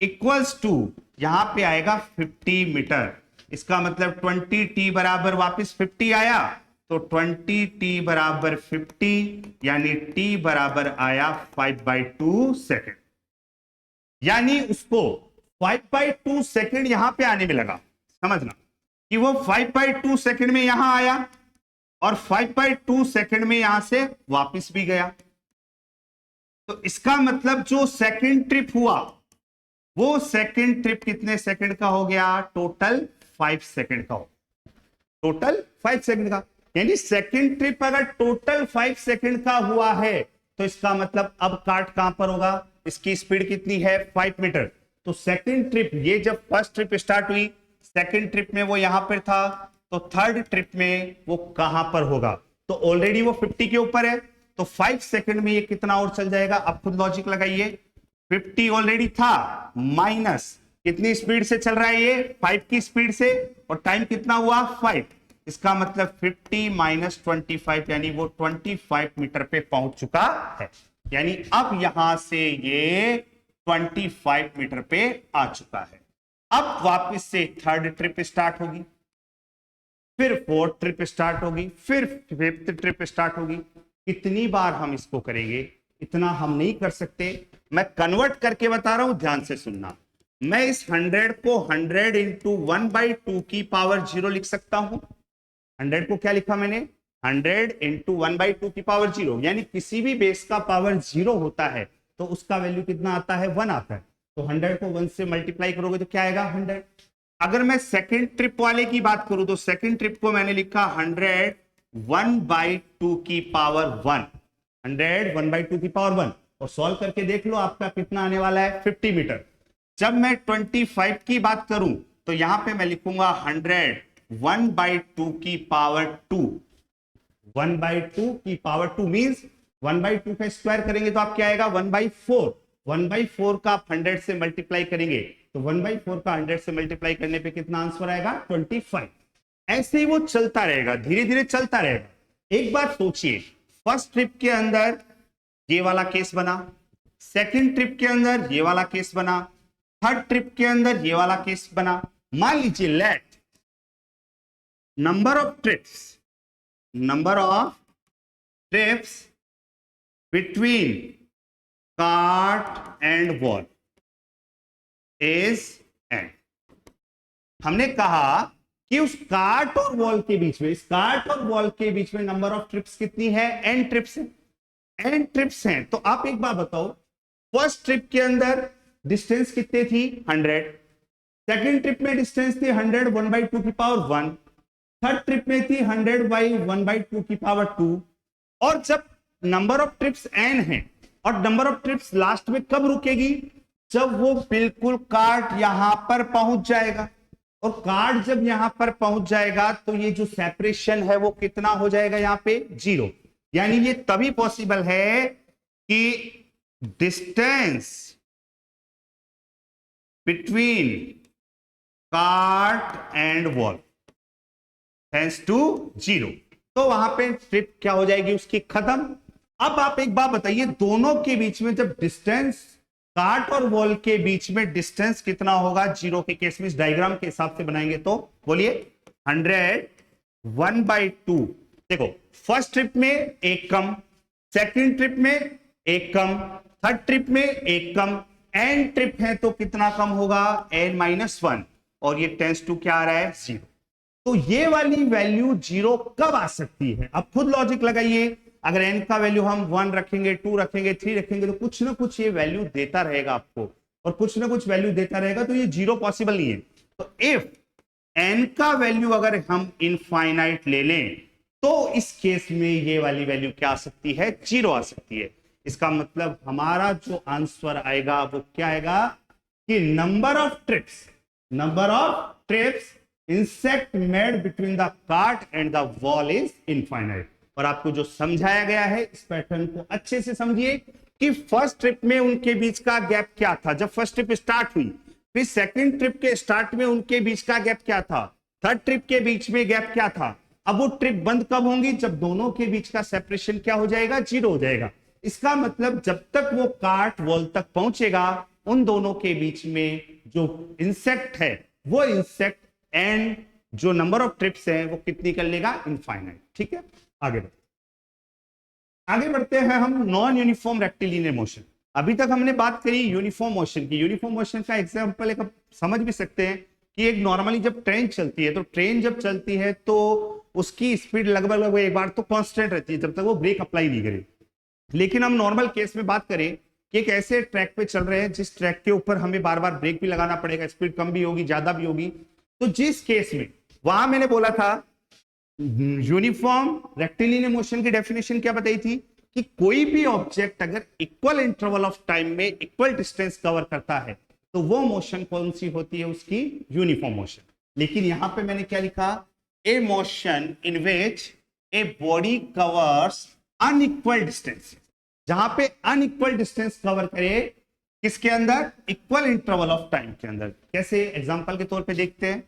इक्वल्स टू यहां पे आएगा 50 मीटर। इसका मतलब 20t बराबर वापस 50 आया, तो 20t बराबर 50, यानी t बराबर आया 5/2 सेकेंड। यानी उसको 5/2 सेकेंड यहां पे आने में लगा, समझना कि वो 5/2 सेकेंड में यहां आया और 5/2 सेकेंड में यहां से वापस भी गया। तो इसका मतलब जो सेकेंड ट्रिप हुआ वो सेकेंड ट्रिप कितने सेकेंड का हो गया, टोटल 5 सेकेंड का हो, टोटल 5 सेकेंड का। यानी सेकेंड ट्रिप अगर टोटल 5 सेकेंड का हुआ है तो इसका मतलब अब काट कहां पर होगा, इसकी स्पीड कितनी है 5 मीटर। तो सेकेंड ट्रिप, ये जब फर्स्ट ट्रिप स्टार्ट हुई, सेकेंड ट्रिप में वो यहां पर था, तो थर्ड ट्रिप में वो कहां पर होगा, तो ऑलरेडी वो 50 के ऊपर है, तो 5 सेकेंड में ये कितना और चल जाएगा। अब खुद लॉजिक लगाइए, 50 ऑलरेडी था, माइनस कितनी स्पीड से चल रहा है ये 5 की स्पीड से, और टाइम कितना हुआ 5, इसका मतलब 50 माइनस 25, यानी वो 25 मीटर पे पहुंच चुका है। यानी अब यहां से ये 25 मीटर पे आ चुका है। अब वापस से थर्ड ट्रिप स्टार्ट होगी, फिर फोर्थ ट्रिप स्टार्ट होगी, फिर फिफ्थ ट्रिप स्टार्ट होगी। कितनी बार हम इसको करेंगे इतना हम नहीं कर सकते, मैं कन्वर्ट करके बता रहा हूं, ध्यान से सुनना। मैं इस 100 को 100 इंटू 1/2 की पावर 0 लिख सकता हूं। 100 को क्या लिखा मैंने, 100 इंटू 1/2 की पावर 0, यानी किसी भी बेस का पावर 0 होता है तो उसका वैल्यू कितना आता है, 1 आता है। तो 100 को 1 से मल्टीप्लाई करोगे तो क्या आएगा 100। अगर मैं सेकेंड ट्रिप वाले की बात करूं तो सेकेंड ट्रिप को मैंने लिखा 100 1/2 की पावर 1, 100 1/2 की पावर 1, और सॉल्व करके देख लो आपका कितना आने वाला है 50 मीटर। जब मैं 25 की बात करूं तो यहां पे मैं लिखूंगा 100 1/2 की पावर 2, 1/2 की पावर 2 मींस 1/2 का स्क्वायर करेंगे तो आप क्या आएगा 1/4, 1/4 का आप 100 से मल्टीप्लाई करेंगे तो 1/4 का 100 से मल्टीप्लाई करने पे कितना आंसर आएगा 25। ऐसे ही वो चलता रहेगा, धीरे धीरे चलता रहेगा। एक बात सोचिए, फर्स्ट ट्रिप के अंदर ये वाला केस बना, सेकंड ट्रिप के अंदर ये वाला केस बना, थर्ड ट्रिप के अंदर ये वाला केस बना। मान लीजिए let number of trips between cart and wall is n। हमने कहा कि उस कार्ट और वॉल के बीच में, इस कार्ट और वॉल के बीच में नंबर ऑफ ट्रिप्स कितनी है, n ट्रिप्स है, n ट्रिप्स हैं। तो आप एक बात बताओ, फर्स्ट ट्रिप के अंदर डिस्टेंस कितने थी 100, सेकंड ट्रिप में डिस्टेंस थी 100 1/2 की पावर 1, थर्ड ट्रिप में थी 100 बाई 1/2 की पावर 2। और जब नंबर ऑफ ट्रिप्स n है और नंबर ऑफ ट्रिप्स लास्ट में कब रुकेगी, जब वो बिल्कुल कार्ट यहां पर पहुंच जाएगा। और कार्ड जब यहां पर पहुंच जाएगा तो ये जो सेपरेशन है वो कितना हो जाएगा यहां पे 0। यानी ये तभी पॉसिबल है कि distance between cart and wall tends to 0, तो वहां पे ट्रिप क्या हो जाएगी उसकी खत्म। अब आप एक बात बताइए, दोनों के बीच में जब डिस्टेंस, कार्ट और वॉल के बीच में डिस्टेंस कितना होगा 0 के केस में, इस डायग्राम के हिसाब से बनाएंगे तो बोलिए 100 1/2। देखो फर्स्ट ट्रिप में एक कम, सेकंड ट्रिप में एक कम, थर्ड ट्रिप में एक कम, एन ट्रिप है तो कितना कम होगा n-1, और ये टेंस टू क्या आ रहा है 0। तो ये वाली वैल्यू 0 कब आ सकती है, अब खुद लॉजिक लगाइए। अगर n का वैल्यू हम 1 रखेंगे, 2 रखेंगे, 3 रखेंगे तो कुछ ना कुछ ये वैल्यू देता रहेगा आपको, और कुछ ना कुछ वैल्यू देता रहेगा, तो ये 0 पॉसिबल नहीं है। तो इफ n का वैल्यू अगर हम इनफाइनाइट ले लें तो इस केस में ये वाली वैल्यू क्या आ सकती है 0 आ सकती है। इसका मतलब हमारा जो आंसर आएगा वो क्या आएगा कि number of trips insect made between the cart and the wall is infinite. और आपको जो समझाया गया है इस पैटर्न को अच्छे से समझिए कि फर्स्ट ट्रिप में उनके बीच का गैप क्या था जब फर्स्ट ट्रिप स्टार्ट हुई, फिर सेकंड ट्रिप के स्टार्ट में उनके बीच का गैप क्या था, थर्ड ट्रिप के बीच में गैप क्या था। अब वो ट्रिप बंद कब होंगी, जब दोनों के बीच का सेपरेशन क्या हो जाएगा, 0 हो जाएगा। इसका मतलब जब तक वो कार्ट वॉल तक पहुंचेगा उन दोनों के बीच में जो इंसेक्ट है वो इंसेक्ट एंड जो नंबर ऑफ ट्रिप्स है वो कितनी कर लेगा, इनफाइनाइट। ठीक है, आगे बढ़ते हैं हम नॉन यूनिफॉर्म रेक्टिलिनियर मोशन। अभी तक हमने बात करी यूनिफॉर्म मोशन की। यूनिफॉर्म मोशन का एग्जांपल एक समझ भी सकते हैं कि एक नॉर्मली जब ट्रेन चलती है तो ट्रेन जब चलती है तो उसकी स्पीड लगभग एक बार तो कांस्टेंट रहती है जब तक वो ब्रेक अप्लाई नहीं करे। लेकिन हम नॉर्मल केस में बात करें कि एक ऐसे ट्रैक पे चल रहे हैं जिस ट्रैक के ऊपर हमें बार बार ब्रेक भी लगाना पड़ेगा, स्पीड कम भी होगी ज्यादा भी होगी। तो जिस केस में वहां मैंने बोला था यूनिफॉर्म रेक्टिलिनियर मोशन की डेफिनेशन क्या बताई थी कि कोई भी ऑब्जेक्ट अगर इक्वल इंटरवल ऑफ टाइम में इक्वल डिस्टेंस कवर करता है तो वो मोशन कौन सी होती है, उसकी यूनिफॉर्म मोशन। लेकिन यहां पे मैंने क्या लिखा, a motion in which a body covers unequal distance. जहां पे अनइक्वल डिस्टेंस कवर करे किसके अंदर, इक्वल इंटरवल ऑफ टाइम के अंदर। कैसे, एग्जांपल के तौर पे देखते हैं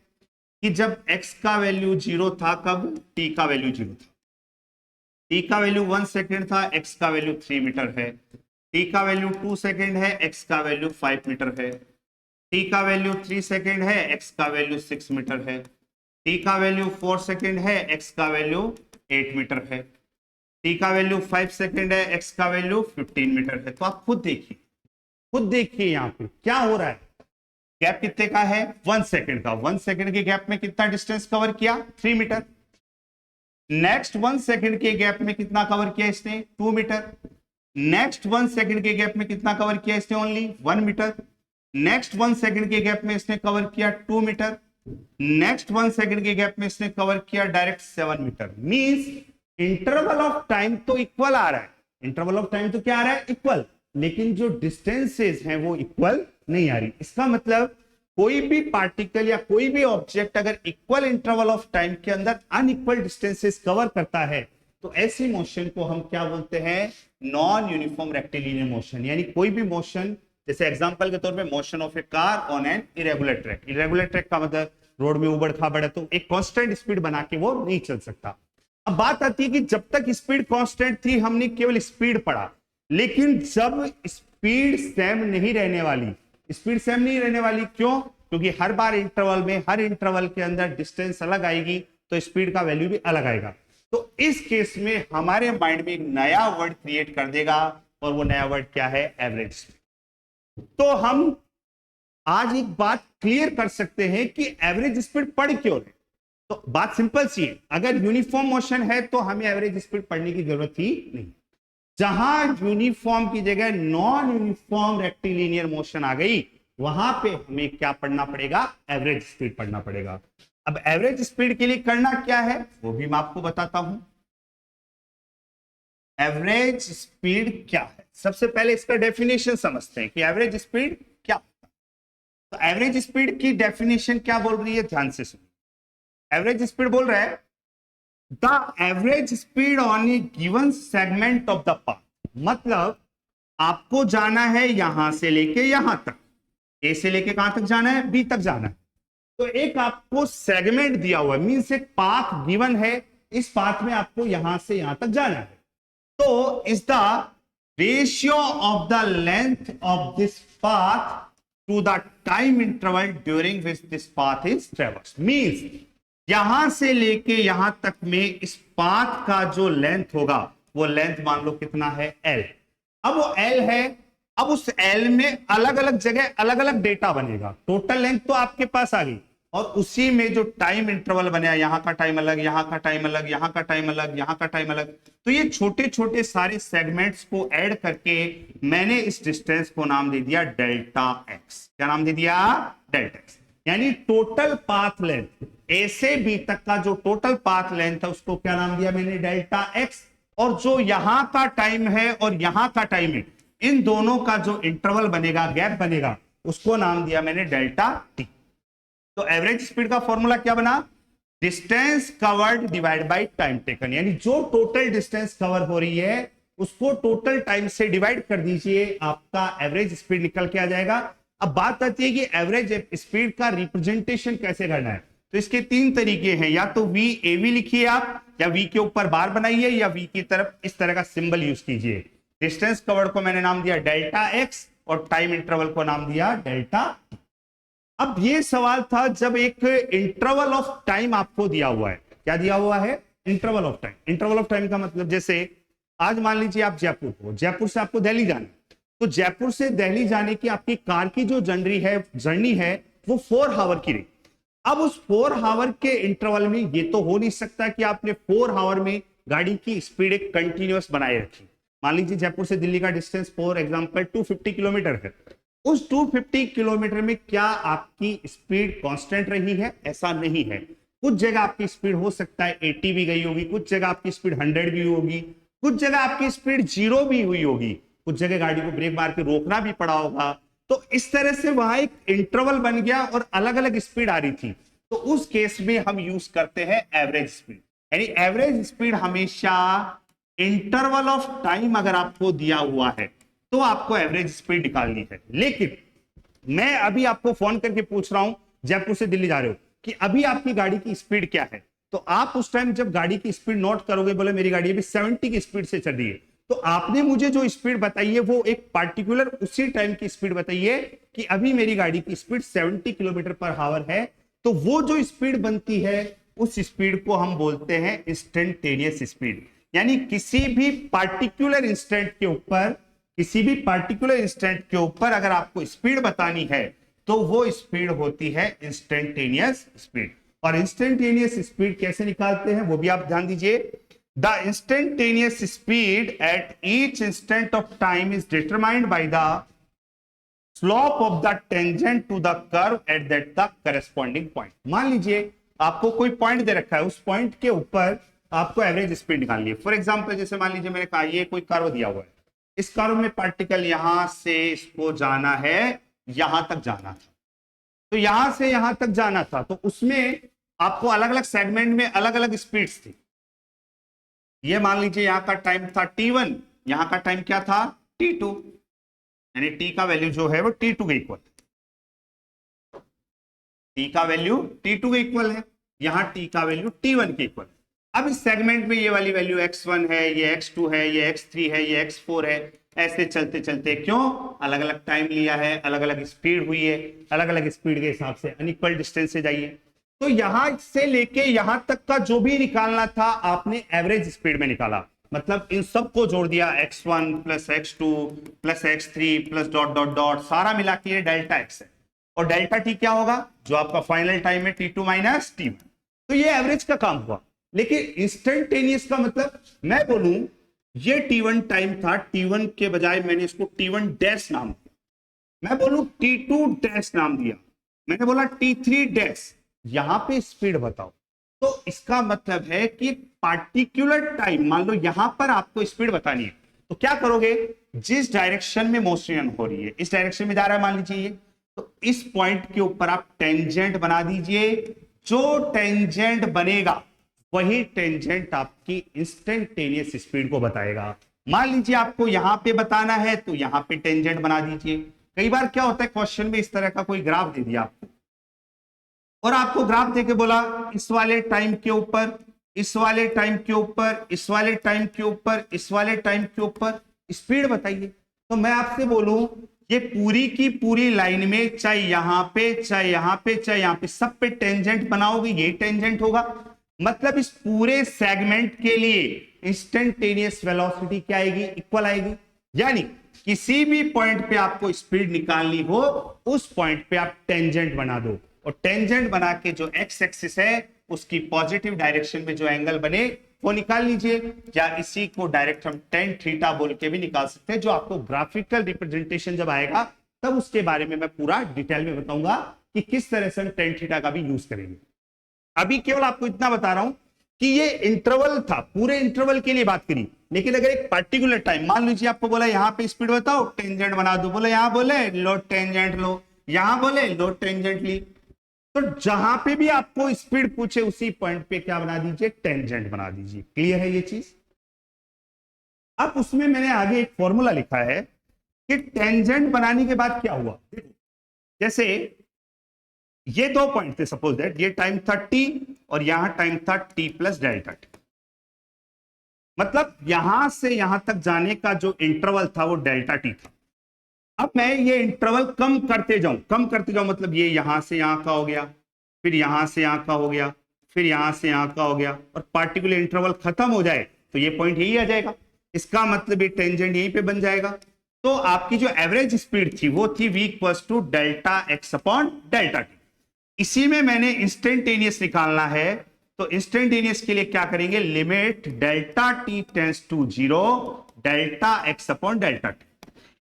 कि जब x का वैल्यू 0 था, कब t का वैल्यू 0 था, t का वैल्यू 1 सेकेंड था, x का वैल्यू 3 मीटर है, t का वैल्यू 2 सेकेंड है, x का वैल्यू 5 मीटर है, t का वैल्यू 3 सेकेंड है, x का वैल्यू 6 मीटर है, t का वैल्यू 4 सेकेंड है, x का वैल्यू 8 मीटर है, t का वैल्यू 5 सेकेंड है, x का वैल्यू 15 मीटर है। तो आप खुद देखिए यहां पे क्या हो रहा है, गैप कितने का है, 1 सेकेंड का। 1 सेकेंड के गैप में कितना डिस्टेंस कवर किया, 3 मीटर। नेक्स्ट 1 सेकेंड के गैप में कितना कवर किया इसने, 2 मीटर। नेक्स्ट 1 सेकेंड के गैप में कितना कवर किया इसने, ओनली 1 मीटर। नेक्स्ट 1 सेकेंड के गैप में इसने कवर किया 2 मीटर। नेक्स्ट 1 सेकेंड के गैप में इसने कवर किया direct 7 meter. Means interval of time तो इक्वल आ रहा है, इंटरवल ऑफ टाइम तो क्या आ रहा है, इक्वल, लेकिन जो डिस्टेंसेस हैं वो इक्वल नहीं आ रही। इसका मतलब कोई भी पार्टिकल या कोई भी ऑब्जेक्ट अगर इक्वल इंटरवल ऑफ टाइम के अंदर अनइक्वल डिस्टेंसेस कवर करता है तो ऐसी मोशन को हम क्या बोलते हैं, नॉन यूनिफॉर्म रेक्टिलिनियर मोशन। यानी कोई भी मोशन, जैसे एग्जांपल के तौर पे motion of A car on an irregular track. Irregular track का मतलब रोड में उबड़ खाबड़ है तो एक कांस्टेंट स्पीड बना के वो नहीं चल सकता। अब बात आती है कि जब तक स्पीड कांस्टेंट थी हमने केवल स्पीड पढ़ा, लेकिन जब स्पीड सेम नहीं रहने वाली, स्पीड सेम नहीं रहने वाली, क्यों, क्योंकि हर बार इंटरवल में, हर इंटरवल के अंदर डिस्टेंस अलग आएगी तो स्पीड का वैल्यू भी अलग आएगा। तो इस केस में हमारे माइंड में एक नया वर्ड क्रिएट कर देगा और वो नया वर्ड क्या है, एवरेज स्पीड। तो हम आज एक बात क्लियर कर सकते हैं कि एवरेज स्पीड पढ़ क्यों रहे। तो बात सिंपल सी है, अगर यूनिफॉर्म मोशन है तो हमें एवरेज स्पीड पढ़ने की जरूरत ही नहीं। जहां यूनिफॉर्म की जगह नॉन यूनिफॉर्म रेक्टिलिनियर मोशन आ गई वहां पे हमें क्या पढ़ना पड़ेगा, एवरेज स्पीड पढ़ना पड़ेगा। अब एवरेज स्पीड के लिए करना क्या है वो भी मैं आपको बताता हूं। एवरेज स्पीड क्या है, सबसे पहले इसका डेफिनेशन समझते हैं कि एवरेज स्पीड क्या होता है। तो एवरेज स्पीड की डेफिनेशन क्या बोल रही है, ध्यान से सुनिए। एवरेज स्पीड बोल रहा है the average speed on A given segment of the path. मतलब आपको जाना है यहां से लेके यहां तक, ए से लेके कहां तक जाना है, बी तक जाना है। तो एक आपको सेगमेंट दिया हुआ है, मींस एक पाथ गिवन है, इस पाथ में आपको यहां से यहां तक जाना है। तो is the ratio of the length of this path to the time interval during which this path is traversed. Means यहां से लेके यहां तक में इस पाथ का जो लेंथ होगा वो लेंथ मान लो कितना है, L। अब वो L है, अब उस L में अलग अलग जगह अलग अलग डेटा बनेगा। टोटल लेंथ तो आपके पास आ गई और उसी में जो टाइम इंटरवल बनेगा, यहां का टाइम अलग, यहां का टाइम अलग, यहां का टाइम अलग, यहां का टाइम अलग। तो ये छोटे छोटे सारे सेगमेंट्स को ऐड करके मैंने इस डिस्टेंस को नाम दे दिया डेल्टा एक्स। क्या नाम दे दिया, डेल्टा एक्स। यानी टोटल पाथ लेंथ, ए से बी तक का जो टोटल पाथ लेंथ है उसको क्या नाम दिया मैंने, डेल्टा एक्स। और जो यहां का टाइम है और यहां का टाइम है, इन दोनों का जो इंटरवल बनेगा, गैप बनेगा, उसको नाम दिया मैंने डेल्टा टी। तो एवरेज स्पीड का फॉर्मूला क्या बना, distance covered divide by time taken, यानी जो टोटल डिस्टेंस कवर हो रही है उसको टोटल टाइम से डिवाइड कर दीजिए, आपका एवरेज स्पीड निकल के आ जाएगा। अब बात आती है कि एवरेज स्पीड का रिप्रेजेंटेशन कैसे करना है। तो इसके तीन तरीके हैं, या तो वी एवी लिखिए आप, या वी के ऊपर बार बनाइए, या वी की तरफ इस तरह का सिंबल यूज कीजिए। डिस्टेंस कवर्ड को मैंने नाम दिया डेल्टा एक्स और टाइम इंटरवल को नाम दिया डेल्टा। अब ये सवाल था जब एक इंटरवल ऑफ टाइम आपको दिया हुआ है, क्या दिया हुआ है, interval of time. Interval of time का मतलब जैसे आज मान लीजिए आप जयपुर हो, जयपुर से आपको दिल्ली जाना, तो जयपुर से दिल्ली जाने की आपकी कार की जो जर्नी है वो 4 आवर की रही। अब उस 4 आवर के इंटरवल में ये तो हो नहीं सकता कि आपने 4 आवर में गाड़ी की स्पीड एक कंटिन्यूअस बनाए रखी। मान लीजिए जयपुर से दिल्ली का डिस्टेंस फॉर एग्जांपल 250 किलोमीटर है, उस 250 किलोमीटर में क्या आपकी स्पीड कांस्टेंट रही है, ऐसा नहीं है। कुछ जगह आपकी स्पीड हो सकता है 80 भी गई होगी, कुछ जगह आपकी स्पीड 100 भी होगी, कुछ जगह आपकी स्पीड 0 भी हुई होगी, कुछ जगह गाड़ी को ब्रेक मार के रोकना भी पड़ा होगा। तो इस तरह से वहां एक इंटरवल बन गया और अलग अलग स्पीड आ रही थी, तो उस केस में हम यूज करते हैं एवरेज स्पीड। यानी एवरेज स्पीड हमेशा इंटरवल ऑफ टाइम अगर आपको दिया हुआ है तो आपको एवरेज स्पीड निकालनी है। लेकिन मैं अभी आपको फोन करके पूछ रहा हूं, जयपुर से दिल्ली जा रहे हो, कि अभी आपकी गाड़ी की स्पीड क्या है, तो आप उस टाइम जब गाड़ी की स्पीड नोट करोगे, बोले मेरी गाड़ी अभी 70 की स्पीड से चल रही है, तो आपने मुझे जो स्पीड बताई है वो एक पार्टिकुलर उसी टाइम की स्पीड बताइए कि अभी मेरी गाड़ी की स्पीड 70 किलोमीटर पर आवर है। तो वो जो स्पीड बनती है उस स्पीड को हम बोलते हैं इंस्टेंटेनियस स्पीड। यानी किसी भी पार्टिकुलर इंस्टेंट के ऊपर अगर आपको स्पीड बतानी है तो वो स्पीड होती है इंस्टेंटेनियस स्पीड। और इंस्टेंटेनियस स्पीड कैसे निकालते हैं वो भी आप ध्यान दीजिए। The instantaneous speed at each instant of time is determined by the slope of the tangent to the curve at that the corresponding point. मान लीजिए आपको कोई पॉइंट दे रखा है, उस पॉइंट के ऊपर आपको एवरेज स्पीड निकालनी है। फॉर एग्जांपल जैसे मान लीजिए मैंने कहा ये कोई कर्व दिया हुआ है, इस कर्व में पार्टिकल यहां से इसको जाना है, यहां तक जाना था, तो यहां से यहां तक जाना था, तो उसमें आपको अलग अलग सेगमेंट में अलग अलग स्पीड्स थी। ये मान लीजिए यहां का टाइम था t1, यहां का टाइम क्या था t2, यानी t का वैल्यू जो है वो t2 के इक्वल, t का वैल्यू t2 के इक्वल है, यहां t का वैल्यू t1 के इक्वल। अब इस सेगमेंट में ये वाली वैल्यू x1 है, ये x2 है, ये x3 है, ये x4 है, ऐसे चलते चलते क्यों अलग अलग टाइम लिया है, अलग अलग स्पीड हुई है, अलग अलग स्पीड के हिसाब से अनइक्वल डिस्टेंस से जाइए। तो यहां से लेके यहां तक का जो भी निकालना था आपने एवरेज स्पीड में निकाला, मतलब इन सबको जोड़ दिया, x1 plus x2 plus x3 plus dot dot dot, सारा मिला के ये डेल्टा x है। और डेल्टा t क्या होगा, जो आपका फाइनल टाइम है t2 माइनस t1। तो ये एवरेज का काम हुआ। लेकिन इंस्टेंटेनियस का मतलब मैं बोलूं ये t1 टाइम था, t1 के बजाय मैंने इसको t1 डैश नाम दिया, मैं बोलूं t2 डैश नाम दिया, मैंने बोला t3 डैश, यहां पे स्पीड बताओ। तो इसका मतलब है कि पार्टिकुलर टाइम, मान लो यहां पर आपको स्पीड बतानी है, तो क्या करोगे, जिस डायरेक्शन में मोशन हो रही है इस डायरेक्शन में जा रहा है मान लीजिए ये, तो इस पॉइंट के ऊपर आप टेंजेंट बना दीजिए, जो टेंजेंट बनेगा वही टेंजेंट आपकी इंस्टेंटेनियस स्पीड को बताएगा। मान लीजिए आपको यहां पे बताना है तो यहां पे टेंजेंट बना दीजिए। कई बार क्या होता है क्वेश्चन में इस तरह का कोई ग्राफ दे दिया आपको, और आपको ग्राफ देके बोला इस वाले टाइम के ऊपर, इस वाले टाइम के ऊपर, इस वाले टाइम के ऊपर, इस वाले टाइम के ऊपर स्पीड बताइए। तो मैं आपसे बोलूं ये पूरी की पूरी लाइन में चाहे यहां पे चाहे यहां पे चाहे यहां पे सब पे टेंजेंट बनाओगे, ये टेंजेंट होगा। मतलब इस पूरे सेगमेंट के लिए इंस्टेंटेनियस वेलोसिटी क्या आएगी, इक्वल आएगी। यानी किसी भी पॉइंट पे आपको स्पीड निकालनी हो उस पॉइंट पे आप टेंजेंट बना दो, और टेंजेंट बना के जो एक्स एक्सिस है उसकी पॉजिटिव डायरेक्शन में जो एंगल बने वो निकाल लीजिए, या इसी को डायरेक्ट हम टेन थीटा बोल के भी निकाल सकते हैं। जो आपको ग्राफिकल रिप्रेजेंटेशन जब आएगा तब उसके बारे में मैं पूरा डिटेल में बताऊंगा कि किस तरह से हम टेन थीटा का भी यूज करेंगे। अभी केवल आपको इतना बता रहा हूं कि ये इंटरवल था, पूरे इंटरवल के लिए बात करी। लेकिन अगर एक पर्टिकुलर टाइम, मान लीजिए आपको बोला यहां पे स्पीड बताओ, टेंजेंट बना दो, बोले यहां बोले लो टेंजेंट लो, यहां बोले लो टेंजेंट ली, तो जहां पे भी आपको स्पीड पूछे उसी पॉइंट पे क्या बना दीजिए, टेंजेंट बना दीजिए। क्लियर है ये चीज? अब उसमें मैंने आगे एक फॉर्मूला लिखा है कि टेंजेंट बनाने के बाद क्या हुआ। देखो, जैसे ये दो पॉइंट थे, सपोज दैट ये टाइम था t और यहां टाइम था t प्लस डेल्टा टी। मतलब यहां से यहां तक जाने का जो इंटरवल था वो डेल्टा टी था। अब मैं ये इंटरवल कम करते जाऊं, मतलब ये यहां से यहां का हो गया, फिर यहां से यहां का हो गया, फिर यहां से यहां का हो गया, और पार्टिकुलर इंटरवल खत्म हो जाए तो ये पॉइंट यही आ जाएगा। इसका मतलब ये टेंजेंट यहीं पे बन जाएगा। तो आपकी जो एवरेज स्पीड थी वो थी v equals to delta x upon delta T. इसी में मैंने इंस्टेंटेनियस निकालना है, तो इंस्टेंटेनियस के लिए क्या करेंगे, limit delta T tends to zero delta x upon delta t.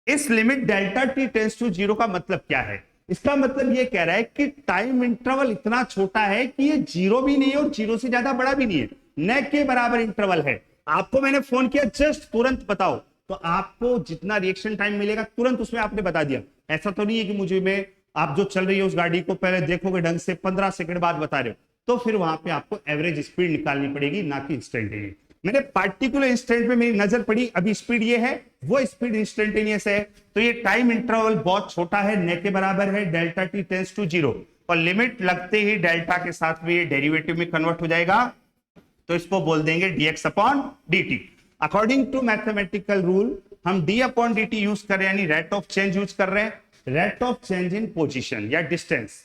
इस limit delta T tends to zero का मतलब क्या है? इसका मतलब ये कह रहा है कि टाइम इंटरवल इतना छोटा है कि ये जीरो भी नहीं है और जीरो से ज्यादा बड़ा भी नहीं है, न के बराबर इंटरवल है। आपको मैंने फोन किया, जस्ट तुरंत बताओ, तो आपको जितना रिएक्शन टाइम मिलेगा तुरंत उसमें आपने बता दिया। ऐसा तो नहीं है कि मुझे में आप जो चल रही है उस गाड़ी को पहले देखोगे ढंग से, 15 सेकंड बाद बता रहे हो, तो फिर वहां पे आपको एवरेज स्पीड निकालनी पड़ेगी, ना कि इंस्टेंटेनियस। मैंने पार्टिकुलर इंस्टेंट पे मेरी नजर पड़ी, अभी स्पीड ये है, वो स्पीड इंस्टेंटेनियस है, तो ये टाइम इंटरवल बहुत छोटा है, न के बराबर है, delta T tends to zero, और लिमिट लगते ही डेल्टा के साथ में ये डेरिवेटिव में कन्वर्ट हो जाएगा, तो इसको बोल देंगे dx upon dt। According to mathematical rule हम d अपॉन dt यूज कर रहे हैं, यानी रेट ऑफ चेंज यूज कर रहे हैं, rate of change in position या डिस्टेंस,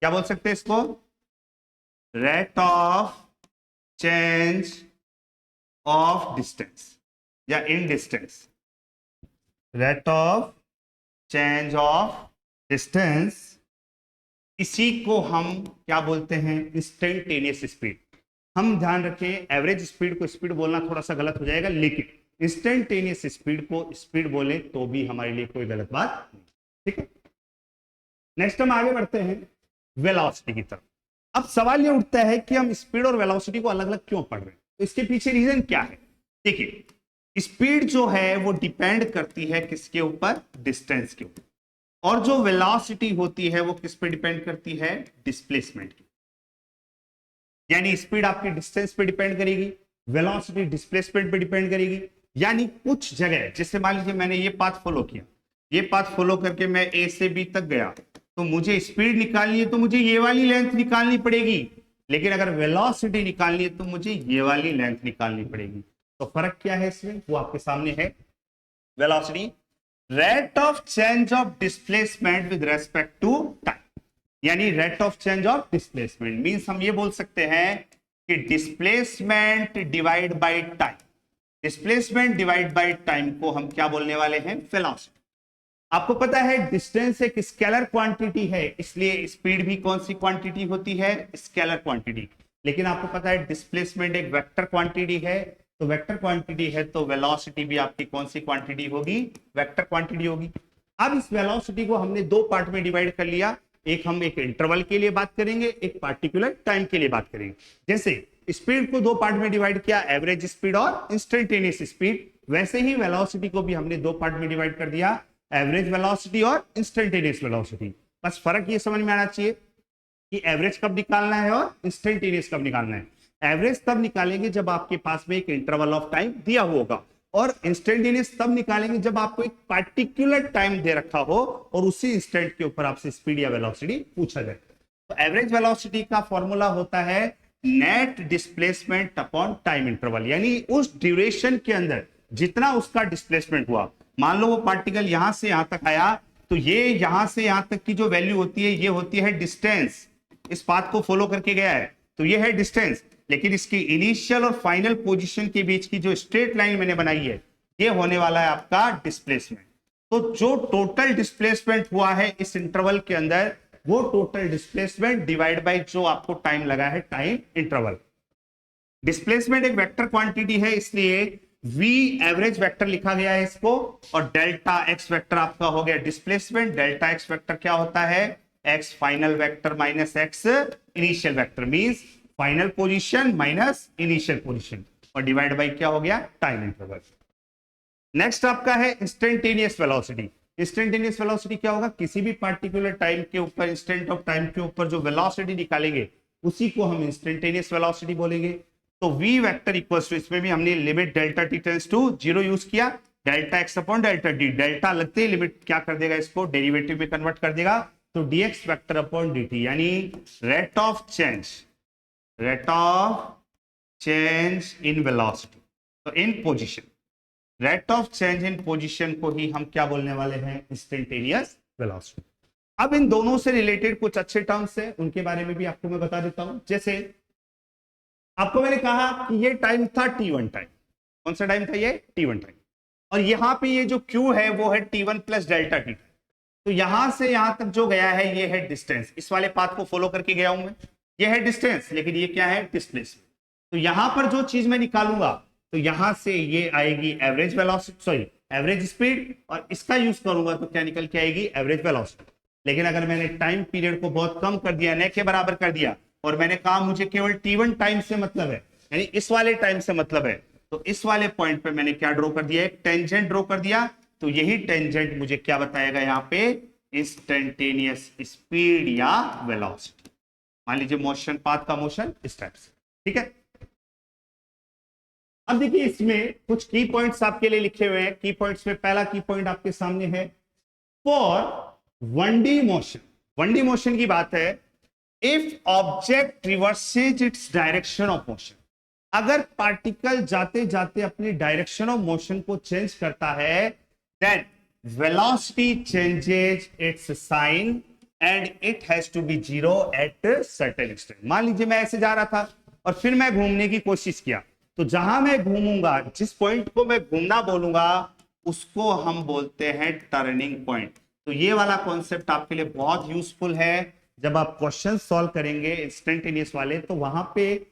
क्या बोल सकते हैं इसको, rate of change of distance या in distance, rate of change of distance, इसी को हम क्या बोलते हैं, इंस्टेंटेनियस स्पीड। हम ध्यान रखें, एवरेज स्पीड को स्पीड बोलना थोड़ा सा गलत हो जाएगा, लेकिन इंस्टेंटेनियस स्पीड को स्पीड बोले तो भी हमारे लिए कोई गलत बात नहीं। ठीक है, नेक्स्ट हम आगे बढ़ते हैं वेलोसिटी की तरफ। अब सवाल ये उठता है कि हम स्पीड और वेलोसिटी को अलग अलग क्यों पढ़ रहे हैं, तो इसके पीछे रीजन क्या है। देखिए, स्पीड जो है वो डिपेंड करती है किसके ऊपर, डिस्टेंस के ऊपर, और जो वेलोसिटी होती है वो किस पे डिपेंड करती है, डिस्प्लेसमेंट की। यानी स्पीड आपकी डिस्टेंस पे डिपेंड करेगी, वेलोसिटी डिस्प्लेसमेंट पे डिपेंड करेगी। यानी कुछ जगह, जैसे मान लीजिए मैंने ये पाथ फॉलो किया, ये पाथ फॉलो करके मैं ए से बी तक गया, तो मुझे स्पीड निकालनी है तो मुझे ये वाली लेंथ निकालनी पड़ेगी, लेकिन अगर वेलोसिटी निकालनी है तो मुझे ये वाली लेंथ निकालनी पड़ेगी। तो फर्क क्या है इसमें, वो आपके सामने है। Velocity, rate of change of displacement with respect to time, यानी rate of change of displacement means हम ये बोल सकते हैं कि displacement divide by time, displacement divide by time को हम क्या बोलने वाले हैं, वेलोसिटी। आपको पता है डिस्टेंस एक स्केलर क्वांटिटी है, इसलिए स्पीड भी कौन सी क्वांटिटी होती है, स्केलर क्वांटिटी। लेकिन आपको पता है डिस्प्लेसमेंट एक वेक्टर क्वांटिटी है, तो वेक्टर क्वांटिटी है तो वेलोसिटी भी आपकी कौन सी क्वांटिटी होगी, वेक्टर क्वांटिटी होगी। अब इस वेलोसिटी को हमने दो पार्ट में डिवाइड कर लिया, एक हम एक इंटरवल के लिए बात करेंगे, एक पार्टिकुलर टाइम के लिए बात करेंगे। जैसे स्पीड को दो पार्ट में डिवाइड किया, एवरेज स्पीड और इंस्टेंटेनियस स्पीड, वैसे ही वेलोसिटी को भी हमने दो पार्ट में डिवाइड कर दिया, एवरेज वेलोसिटी और इंस्टेंटेनियस वेलोसिटी। बस फर्क ये समझ में आना चाहिए कि एवरेज कब निकालना है और इंस्टेंटेनियस कब निकालना है। एवरेज तब निकालेंगे जब आपके पास में एक इंटरवल ऑफ टाइम दिया होगा, और इंस्टेंटेनियस तब निकालेंगे जब आपको एक पार्टिकुलर टाइम दे रखा हो और उसी इंस्टेंट के ऊपर आपसे स्पीड या वेलोसिटी पूछा जाए। तो एवरेज वेलोसिटी का फॉर्मूला होता है net displacement upon time interval, यानी उस ड्यूरेशन के अंदर जितना उसका डिस्प्लेसमेंट हुआ। मान लो वो पार्टिकल यहां से यहां तक आया, तो ये यहां से यहां तक की जो वैल्यू होती है ये होती है डिस्टेंस, इस पाथ को फॉलो करके गया है तो ये है डिस्टेंस। लेकिन इसकी इनिशियल और फाइनल पोजीशन के बीच की जो स्ट्रेट लाइन मैंने बनाई है ये होने वाला है आपका डिस्प्लेसमेंट। तो जो टोटल डिस्प्लेसमेंट हुआ है इस इंटरवल के अंदर, वो टोटल डिस्प्लेसमेंट डिवाइड बाय जो आपको टाइम लगा है, टाइम इंटरवल। डिस्प्लेसमेंट एक वेक्टर क्वांटिटी है, इसलिए v एवरेज वेक्टर लिखा गया है इसको, और डेल्टा x वेक्टर आपका हो गया डिस्प्लेसमेंट। डेल्टा x वेक्टर क्या होता है, x final vector minus x initial vector, means final position minus initial position, और डिवाइड बाय क्या हो गया, टाइम इंटरवल। नेक्स्ट आपका है इंस्टेंटेनियस वेलोसिटी। इंस्टेंटेनियस वेलोसिटी क्या होगा, किसी भी पार्टिकुलर टाइम के ऊपर, इंस्टेंट ऑफ टाइम के ऊपर जो वेलोसिटी निकालेंगे उसी को हम इंस्टेंटेनियस वेलोसिटी बोलेंगे। तो v वेक्टर इक्वल्स टू, इसमें भी हमने limit delta T tends to 0 use किया, delta x upon delta D, delta लगते ही लिमिट क्या कर देगा, इसको डेरिवेटिव में कन्वर्ट कर देगा, तो dx वेक्टर अपॉन dt, यानी rate of change in velocity, तो in position, rate of change in position को ही हम क्या बोलने वाले हैं, इंस्टेंटेनियस वेलोसिटी। अब इन दोनों से रिलेटेड कुछ अच्छे टर्म्स है, उनके बारे में भी आपको मैं बता देता हूं। जैसे आपको मैंने कहा कि ये टाइम था t1 टाइम, कौन सा टाइम था ये, t1 टाइम, और यहां पे ये जो q है वो है t1 प्लस डेल्टा टी, तो यहां से यहां तक जो गया है ये है डिस्टेंस, इस वाले पाथ को फॉलो करके गया हूं मैं, ये है डिस्टेंस, लेकिन ये क्या है, डिस्प्लेसमेंट। तो यहां पर जो चीज मैं निकालूंगा तो यहां से ये आएगी average velocity, sorry average speed, और इसका यूज करूंगा तो क्या निकल के आएगी, एवरेज वेलोसिटी। लेकिन अगर मैंने टाइम पीरियड को बहुत कम कर दिया, न के बराबर कर दिया, और मैंने कहा मुझे केवल t1 टाइम से मतलब है, यानी इस वाले टाइम से मतलब है, तो इस वाले पॉइंट पे मैंने क्या ड्रॉ कर दिया, एक टेंजेंट ड्रॉ कर दिया, तो यही टेंजेंट मुझे क्या बताएगा यहाँ पे, इंस्टेंटेनियस स्पीड या वेलोसिटी। मान लीजिए मोशन, पाथ का मोशन इस टाइप से, ठीक है। अब देखिए इसमें कुछ की पॉइंट्स आपके लिए लिखे हुए हैं। की पॉइंट्स में पहला की पॉइंट आपके सामने है, for 1D motion, 1D motion की बात है, if object reverses its direction of motion, अगर पार्टिकल जाते जाते अपनी डायरेक्शन ऑफ मोशन को चेंज करता है, then velocity changes its sign and it has to be zero at certain extent. मान लीजिए मैं ऐसे जा रहा था और फिर मैं घूमने की कोशिश किया, तो जहां मैं घूमूंगा, जिस पॉइंट को मैं घूमना बोलूंगा उसको हम बोलते हैं टर्निंग पॉइंट। तो ये वाला कॉन्सेप्ट आपके लिए बहुत यूजफुल है, जब आप क्वेश्चन सॉल्व करेंगे इंस्टेंटेनियस वाले, तो वहां पे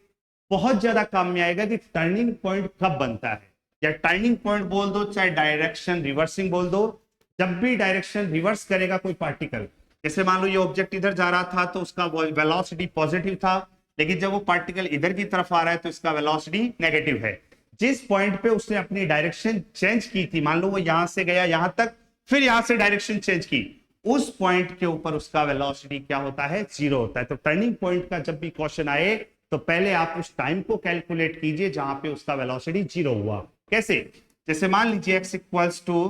बहुत ज्यादा काम में आएगा कि टर्निंग पॉइंट कब बनता है, या टर्निंग पॉइंट बोल दो, चाहे डायरेक्शन रिवर्सिंग बोल दो। जब भी डायरेक्शन रिवर्स करेगा कोई पार्टिकल, जैसे मान लो ये ऑब्जेक्ट इधर जा रहा था तो उसका वेलोसिटी पॉजिटिव था, लेकिन जब वो पार्टिकल इधर की तरफ आ रहा है तो इसका वेलोसिटी नेगेटिव है। जिस पॉइंट पे उसने अपनी डायरेक्शन चेंज की थी, मान लो वो यहां से गया यहां तक, फिर यहां से डायरेक्शन चेंज की, उस पॉइंट के ऊपर उसका वेलोसिटी क्या होता है, जीरो होता है। तो टर्निंग पॉइंट का जब भी क्वेश्चन आए तो पहले आप उस टाइम को कैलकुलेट कीजिए जहां पे उसका वेलोसिटी जीरो हुआ। कैसे, जैसे मान लीजिए x equals to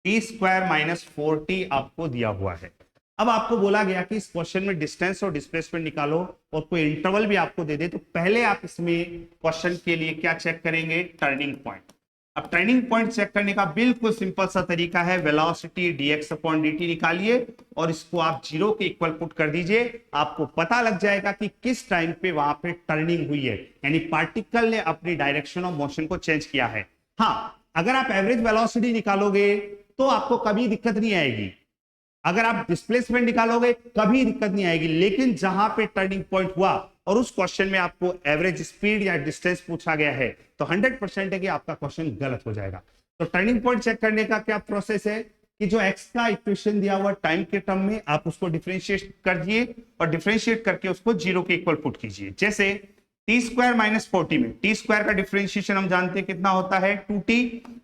t² minus 4t आपको दिया हुआ है। अब आपको बोला गया कि इस क्वेश्चन में डिस्टेंस और डिस्प्लेसमेंट निकालो, और कोई इंटरवल भी आपको दे दे, तो पहले आप इसमें क्वेश्चन के लिए क्या चेक करेंगे, टर्निंग पॉइंट। अब टर्निंग पॉइंट चेक करने का बिल्कुल सिंपल सा तरीका है, वेलोसिटी dx अपॉन dt निकालिए और इसको आप जीरो के इक्वल पुट कर दीजिए, आपको पता लग जाएगा कि किस टाइम पे वहां पे टर्निंग हुई है, यानी पार्टिकल ने अपनी डायरेक्शन ऑफ मोशन को चेंज किया है। हाँ, अगर आप एवरेज वेलोसिटी निकालोगे तो आपको कभी दिक्कत नहीं आएगी, अगर आप डिस्प्लेसमेंट निकालोगे कभी दिक्कत नहीं आएगी, लेकिन जहां पे टर्निंग पॉइंट हुआ और उस क्वेश्चन में आपको एवरेज स्पीड या डिस्टेंस पूछा गया है, तो 100% है कि आपका क्वेश्चन गलत हो जाएगा। तो टर्निंग पॉइंट चेक करने का क्या प्रोसेस है कि जो x का इक्वेशन दिया हुआ टाइम के टर्म में, आप उसको डिफरेंशिएट करिए और डिफरेंशिएट करके उसको जीरो के इक्वल पुट कीजिए। जैसे t² माइनस 4t में t² का डिफरेंशिएशन हम जानते हैं कितना होता है, 2t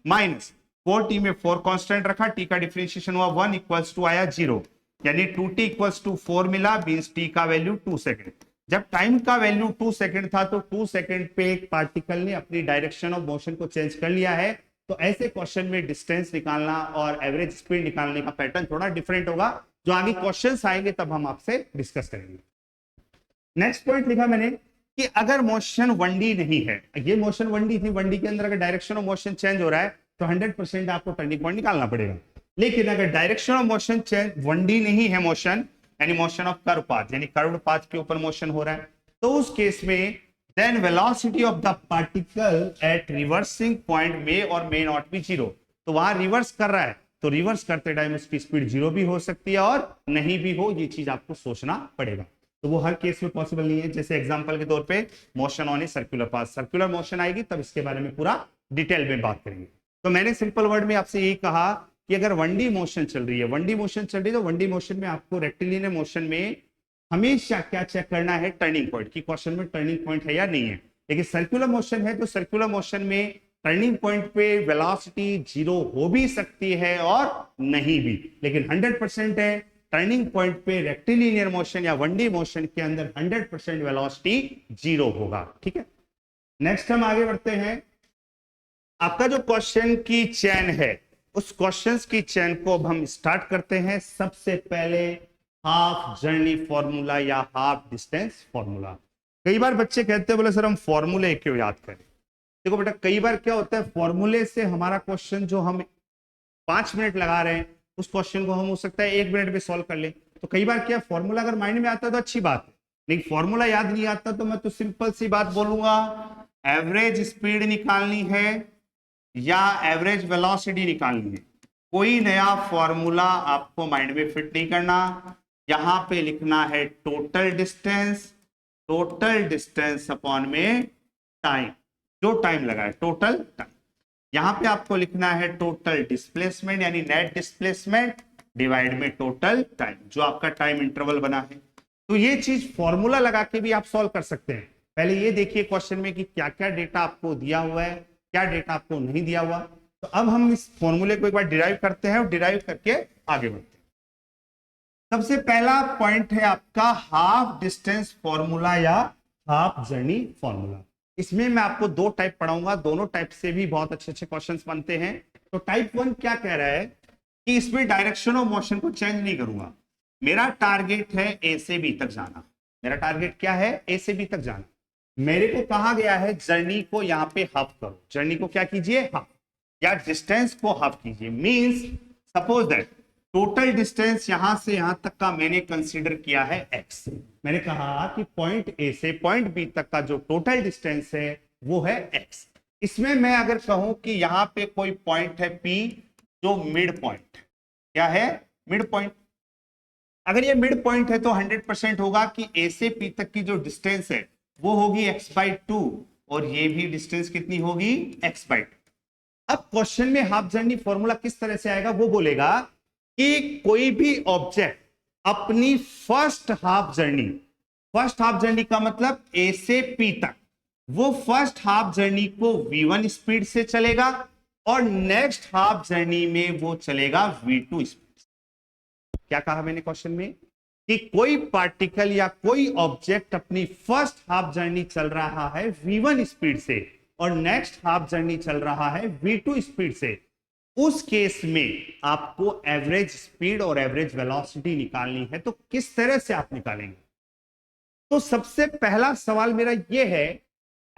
माइनस 4t में 4 कांस्टेंट रखा, t का डिफरेंशिएशन हुआ 1 इक्वल्स टू आया 0, यानी 2t इक्वल्स टू 4 मिला, मींस t का वैल्यू 2 सेकंड। जब टाइम का वैल्यू 2 सेकंड था तो 2 सेकंड पे एक पार्टिकल ने अपनी डायरेक्शन ऑफ मोशन को चेंज कर लिया है। तो ऐसे क्वेश्चन में डिस्टेंस निकालना और एवरेज स्पीड निकालने का पैटर्न थोड़ा डिफरेंट होगा, जो आगे क्वेश्चंस आएंगे तब हम आपसे डिस्कस करेंगे। नेक्स्ट पॉइंट लिखा मैंने कि अगर मोशन 1D नहीं है, ये मोशन 1D थी, 1D के अंदर अगर डायरेक्शन ऑफ मोशन चेंज हो रहा है तो 100% आपको टर्निंग पॉइंट निकालना पड़ेगा। लेकिन अगर direction of motion change 1D नहीं है मोशन, यानी मोशन ऑफ कर्व पाथ, यानी कर्व्ड पाथ के ऊपर मोशन हो रहा है, तो उस केस में then velocity of the particle at reversing point may और मे नॉट बी जीरो। तो वहां रिवर्स कर रहा है तो रिवर्स करते टाइम उसकी स्पीड जीरो भी हो सकती है और नहीं भी हो, ये चीज आपको सोचना पड़ेगा। तो वो हर केस में पॉसिबल नहीं है। जैसे एग्जांपल के तौर पे motion on a circular path, circular motion आएगी तब इसके बारे में पूरा डिटेल में बात करेंगे। तो मैंने सिंपल वर्ड में आपसे यही कहा कि अगर 1D मोशन चल रही है, 1D मोशन चल रही है, तो 1D मोशन में आपको रेक्टिलिनियर मोशन में हमेशा क्या चेक करना है, टर्निंग पॉइंट, की क्वेश्चन में टर्निंग पॉइंट है या नहीं है। लेकिन सर्कुलर मोशन है तो सर्कुलर मोशन में टर्निंग पॉइंट पे वेलोसिटी जीरो हो भी सकती है और नहीं भी, लेकिन 100% है टर्निंग पॉइंट पे रेक्टिलिनियर मोशन या 1D मोशन के अंदर 100% वेलोसिटी जीरो होगा। ठीक है, नेक्स्ट हम आगे बढ़ते हैं। आपका जो क्वेश्चन की चेन है, उस क्वेश्चंस की चेन को अब हम स्टार्ट करते हैं। सबसे पहले हाफ जर्नी फॉर्मूला या हाफ डिस्टेंस फॉर्मूला। कई बार बच्चे कहते हैं बोले सर हम फॉर्मूले क्यों याद करें। देखो बेटा, कई बार क्या होता है, फॉर्मूले से हमारा क्वेश्चन जो हम 5 मिनट लगा रहे हैं उस क्वेश्चन को हम हो सकता है 1 मिनट में सॉल्व कर ले। तो कई बार क्या, फॉर्मूला अगर माइंड में आता है तो अच्छी बात है, लेकिन फॉर्मूला याद नहीं आता तो मैं तो सिंपल सी बात बोलूंगा, एवरेज स्पीड निकालनी है या एवरेज वेलोसिटी निकालनी है, कोई नया फॉर्मूला आपको माइंड में फिट नहीं करना। यहां पे लिखना है टोटल डिस्टेंस अपॉन में टाइम, जो टाइम लगा है टोटल टाइम। यहां पे आपको लिखना है टोटल डिस्प्लेसमेंट यानी नेट डिस्प्लेसमेंट डिवाइड में टोटल टाइम, जो आपका टाइम इंटरवल बना है। तो ये चीज फॉर्मूला लगा के भी आप सॉल्व कर सकते हैं। पहले ये देखिए क्वेश्चन में कि क्या क्या डेटा आपको दिया हुआ है, क्या डेटा आपको नहीं दिया हुआ। तो अब हम इस फॉर्मूले को एक बार डिराइव करते हैं और डिराइव करके आगे बढ़ते हैं। सबसे पहला पॉइंट है आपका हाफ डिस्टेंस फॉर्मूला या हाफ जर्नी फॉर्मूला। इसमें मैं आपको 2 टाइप पढ़ाऊंगा, दोनों टाइप से भी बहुत अच्छे अच्छे क्वेश्चंस बनते हैं। तो टाइप 1 क्या कह रहा है कि इसमें डायरेक्शन ऑफ मोशन को चेंज नहीं करूंगा, मेरा टारगेट है ए से बी तक जाना। मेरा टारगेट क्या है, ए से बी तक जाना। मेरे को कहा गया है जर्नी को यहां पे हाफ करो, जर्नी को क्या कीजिए, हाफ, या डिस्टेंस को हाफ कीजिए। Means suppose that total distance यहां से यहां तक का मैंने कंसीडर किया है एक्स। मैंने कहा कि पॉइंट ए से पॉइंट बी तक का जो टोटल डिस्टेंस है वो है एक्स। इसमें मैं अगर कहूं कि यहां पे कोई पॉइंट है पी जो मिड पॉइंट, क्या है, मिड पॉइंट। अगर ये मिड पॉइंट है तो 100% होगा कि ए से पी तक की जो डिस्टेंस है वो होगी x/2 और ये भी डिस्टेंस कितनी होगी, x/2। अब क्वेश्चन में हाफ जर्नी फॉर्मूला किस तरह से आएगा, वो बोलेगा कि कोई भी ऑब्जेक्ट अपनी फर्स्ट हाफ जर्नी का मतलब ए से पी तक, वो फर्स्ट हाफ जर्नी को v1 स्पीड से चलेगा और नेक्स्ट हाफ जर्नी में वो चलेगा v2 स्पीड। क्या कहा मैंने क्वेश्चन में कि कोई पार्टिकल या कोई ऑब्जेक्ट अपनी फर्स्ट हाफ जर्नी चल रहा है v1 स्पीड से और नेक्स्ट हाफ जर्नी चल रहा है v2 स्पीड से। उस केस में आपको एवरेज स्पीड और एवरेज वेलोसिटी निकालनी है। तो किस तरह से आप निकालेंगे, तो सबसे पहला सवाल मेरा यह है,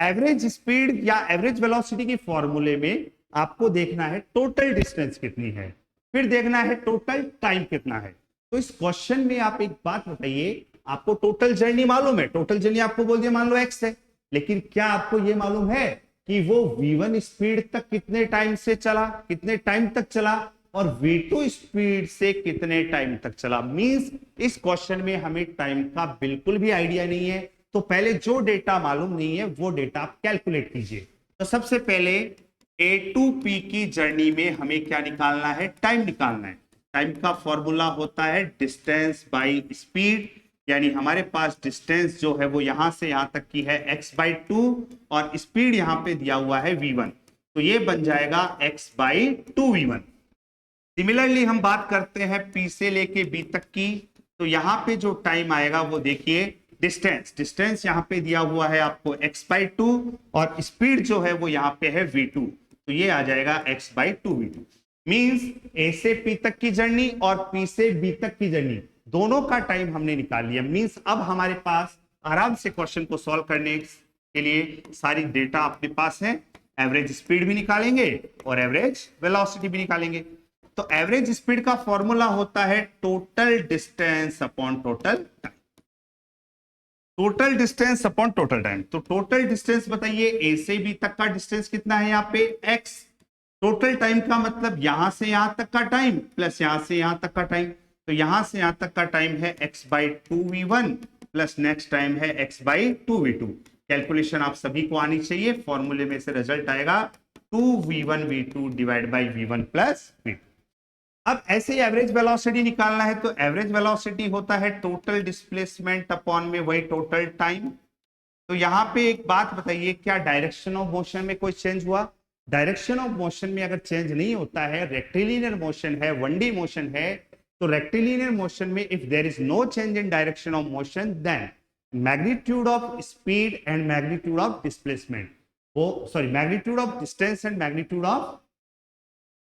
एवरेज स्पीड या एवरेज वेलोसिटी की फॉर्मूले में आपको देखना है टोटल डिस्टेंस कितनी है, फिर देखना है टोटल टाइम कितना है। तो इस क्वेश्चन में आप एक बात बताइए, आपको टोटल जर्नी मालूम है, टोटल जर्नी आपको बोल दिया मान लो एक्स है, लेकिन क्या आपको यह मालूम है कि वो v1 स्पीड तक कितने टाइम से चला, कितने टाइम तक चला, और v2 स्पीड से कितने टाइम तक चला। मींस इस क्वेश्चन में हमें टाइम का बिल्कुल भी आइडिया नहीं है। तो पहले जो डेटा मालूम नहीं है वो डेटा आप कैलकुलेट कीजिए। तो सबसे पहले ए टू पी की जर्नी में हमें क्या निकालना है, टाइम निकालना है। टाइम का फॉर्मूला होता है डिस्टेंस बाई स्पीड, यानी हमारे पास डिस्टेंस जो है वो यहां से यहां तक की है x/2 और स्पीड यहां पे दिया हुआ है v1, तो ये बन जाएगा x/2v1। सिमिलरली हम बात करते हैं p से लेके b तक की, तो यहां पे जो टाइम आएगा वो देखिए डिस्टेंस यहां पे दिया हुआ है आपको x/2 और स्पीड जो है वो यहां पे है v2, तो ये आ जाएगा x/2v2। मींस a से p तक की जर्नी और p से b तक की जर्नी दोनों का टाइम हमने निकाल लिया। मींस अब हमारे पास आराम से क्वेश्चन को सॉल्व करने के लिए सारी डेटा अपने पास है। एवरेज स्पीड भी निकालेंगे और एवरेज वेलोसिटी भी निकालेंगे। तो एवरेज स्पीड का फॉर्मूला होता है total distance upon total time, total distance upon total time. तो टोटल डिस्टेंस बताइए, ए से बी तक का डिस्टेंस कितना है यहाँ पे x, टोटल टाइम का मतलब यहां से यहां तक का टाइम प्लस यहां से यहां तक का टाइम, तो यहां से यहां तक का टाइम है x/2v1 प्लस नेक्स्ट टाइम है x/2v2। कैलकुलेशन आप सभी को आनी चाहिए, फॉर्मूले में से रिजल्ट आएगा 2v1v2 divide by v1 plus v2। अब ऐसे ही एवरेज वेलोसिटी निकालना है, तो एवरेज वेलोसिटी होता है टोटल डिस्प्लेसमेंट अपॉन में वही टोटल टाइम। तो यहां पे एक बात बताइए, क्या डायरेक्शन ऑफ मोशन में कोई चेंज हुआ? डायरेक्शन ऑफ मोशन में अगर चेंज नहीं होता है, रेक्टिलिनियर मोशन है, 1D मोशन है, तो रेक्टिलिनियर मोशन में if there is no change in direction of motion then magnitude of speed and magnitude of displacement, वो sorry magnitude of distance and magnitude of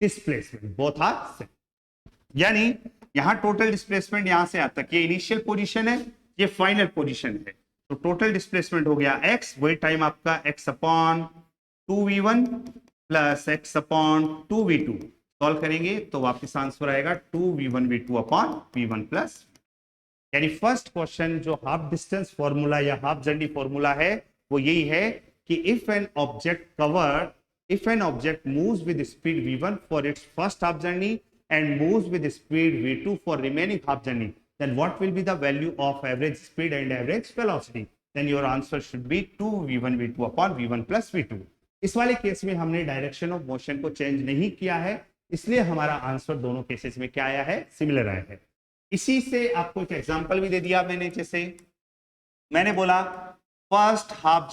displacement both are same. यानी यहां टोटल डिस्प्लेसमेंट यहां से आता है, ये इनिशियल पोजीशन है, ये फाइनल पोजीशन है, तो टोटल डिस्प्लेसमेंट हो गया x, वही टाइम आपका x upon 2v1 plus x upon 2v2। Solve करेंगे तो वापस आंसर आएगा 2v1v2 अपॉन v1 प्लस। यानी फर्स्ट क्वेश्चन जो हाफ डिस्टेंस फॉर्मूला या हाफ जर्नी फॉर्मूला है वो यही है कि if an object moves with speed v1 for its first half journey and moves with speed v2 for remaining half journey, then what will be the value of average speed and average velocity? Then your answer should be 2v1 v2 upon v1 plus v2। इस वाले केस में हमने डायरेक्शन ऑफ मोशन को चेंज नहीं किया है, इसलिए हमारा आंसर दोनों केसेस में क्या आया है, सिमिलर आया है। इसी से आपको एक एग्जांपल भी दे दिया मैंने, जैसे मैंने बोला फर्स्ट हाफ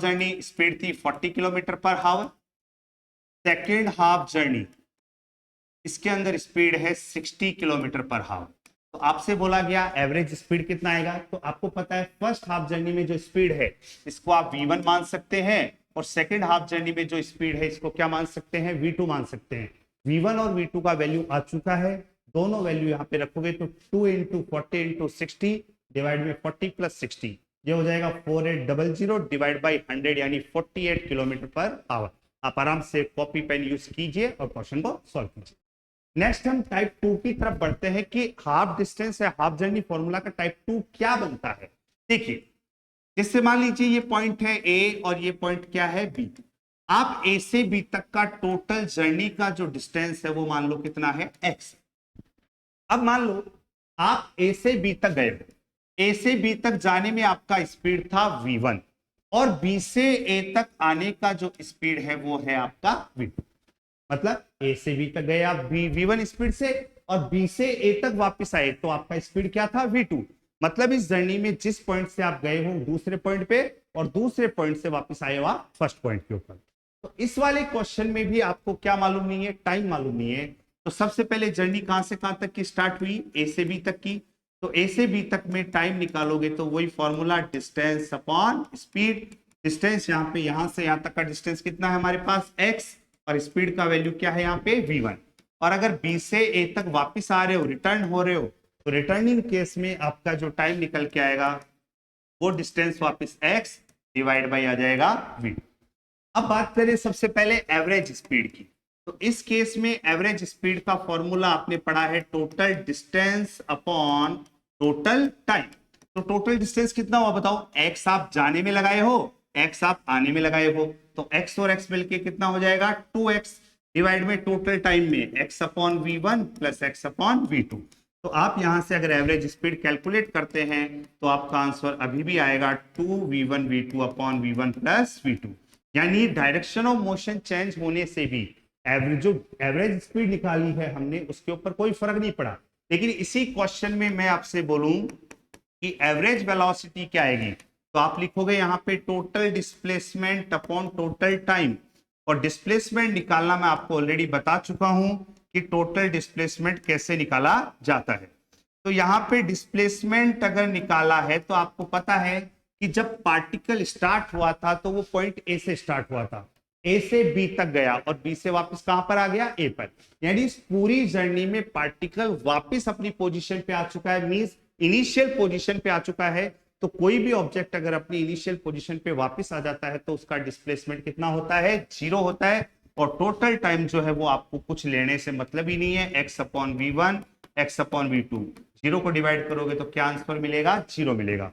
जर्नी स्पीड थी 40 किलोमीटर पर हावर, सेकेंड हाफ जर्नी इसके अंदर स्पीड है 60 किलोमीटर पर हावर। तो आपसे बोला गया एवरेज स्पीड कितना आएगा, तो आपको पता है फर्स्ट हाफ जर्नी में जो स्पीड है इसको आप v1 मान सकते हैं, और सेकंड हाफ जर्नी में जो स्पीड है इसको क्या मान सकते हैं, v2 मान सकते हैं। v1 और v2 का वैल्यू आ चुका है, दोनों वैल्यू यहाँ पे रखोगे तो 2 × 40 × 60 डिवाइड में 40 + 60, ये हो जाएगा 4800 डिवाइड बाई 100 यानी 48 किलोमीटर पर आवर। आप आराम से कॉपी पेन यूज कीजिए और क्वेश्चन को सॉल्व कीजिए। नेक्स्ट हम टाइप 2 की तरफ बढ़ते हैं कि हाफ डिस्टेंस है हाफ जर्नी फॉर्मूला का टाइप 2 क्या बनता है। देखिए जैसे मान लीजिए ये पॉइंट है ए और ये पॉइंट क्या है बी, आप ए से बी तक का टोटल जर्नी का जो डिस्टेंस है वो मान लो कितना है x। अब मान लो आप ए से बी तक गए, ए से बी तक जाने में आपका स्पीड था v1 और बी से ए तक आने का जो स्पीड है वो है आपका v2। मतलब ए से बी तक गए आप v1 स्पीड से और बी से ए तक वापस आए तो आपका स्पीड क्या था v2। मतलब इस जर्नी में जिस पॉइंट से आप गए हो दूसरे पॉइंट पे और दूसरे पॉइंट से वापस आए हो आप फर्स्ट पॉइंट के ऊपर। तो इस वाले क्वेश्चन में भी आपको क्या मालूम नहीं है, टाइम मालूम नहीं है। तो सबसे पहले जर्नी कहां से कहां तक की स्टार्ट हुई, ए से बी तक की, तो ए से बी तक में टाइम निकालोगे तो वही formula distance upon speed. Distance यहाँ पे यहां से यहां तक का डिस्टेंस कितना है हमारे पास x, और स्पीड का वैल्यू क्या है यहाँ पे v1। और अगर b से a तक वापस आ रहे हो, रिटर्न हो रहे हो, तो रिटर्निंग केस में आपका जो टाइम निकल के आएगा वो डिस्टेंस वापस x डिवाइड बाई आ जाएगा v। अब बात करें सबसे पहले एवरेज स्पीड की, तो इस केस में एवरेज स्पीड का फॉर्मूला आपने पढ़ा है total distance upon total time. तो टोटल डिस्टेंस कितना हुआ बताओ, x आप जाने में लगाए हो, x आप आने में लगाए हो, तो x और x मिलके कितना हो जाएगा 2x डिवाइड में टोटल टाइम में x upon v1 plus x upon v2। तो आप यहां से अगर एवरेज स्पीड कैलकुलेट करते हैं तो आपका आंसर अभी भी आएगा 2v1 v2 upon v1 plus v2। यानी डायरेक्शन ऑफ मोशन चेंज होने से भी जो एवरेज स्पीड निकाली है हमने उसके ऊपर कोई फर्क नहीं पड़ा। लेकिन इसी क्वेश्चन में मैं आपसे बोलूं कि एवरेज वेलोसिटी क्या आएगी, तो आप लिखोगे यहाँ पे total displacement upon total time, और डिस्प्लेसमेंट निकालना मैं आपको ऑलरेडी बता चुका हूं कि टोटल डिस्प्लेसमेंट कैसे निकाला जाता है। तो यहाँ पे डिस्प्लेसमेंट अगर निकाला है तो आपको पता है कि जब पार्टिकल स्टार्ट हुआ था तो वो पॉइंट ए से स्टार्ट हुआ था, ए से बी तक गया और बी से वापस कहां पर आ गया, ए पर। यानी इस पूरी जर्नी में पार्टिकल वापस अपनी पोजीशन पे आ चुका है, मींस इनिशियल पोजीशन पे आ चुका है। तो कोई भी ऑब्जेक्ट अगर अपनी इनिशियल पोजीशन पे वापस आ जाता है तो उसका डिस्प्लेसमेंट कितना होता है, 0 होता है। और टोटल टाइम जो है वो आपको कुछ लेने से मतलब ही नहीं है, x upon v1 x upon v2, 0 को डिवाइड करोगे तो क्या आंसर मिलेगा, 0 मिलेगा।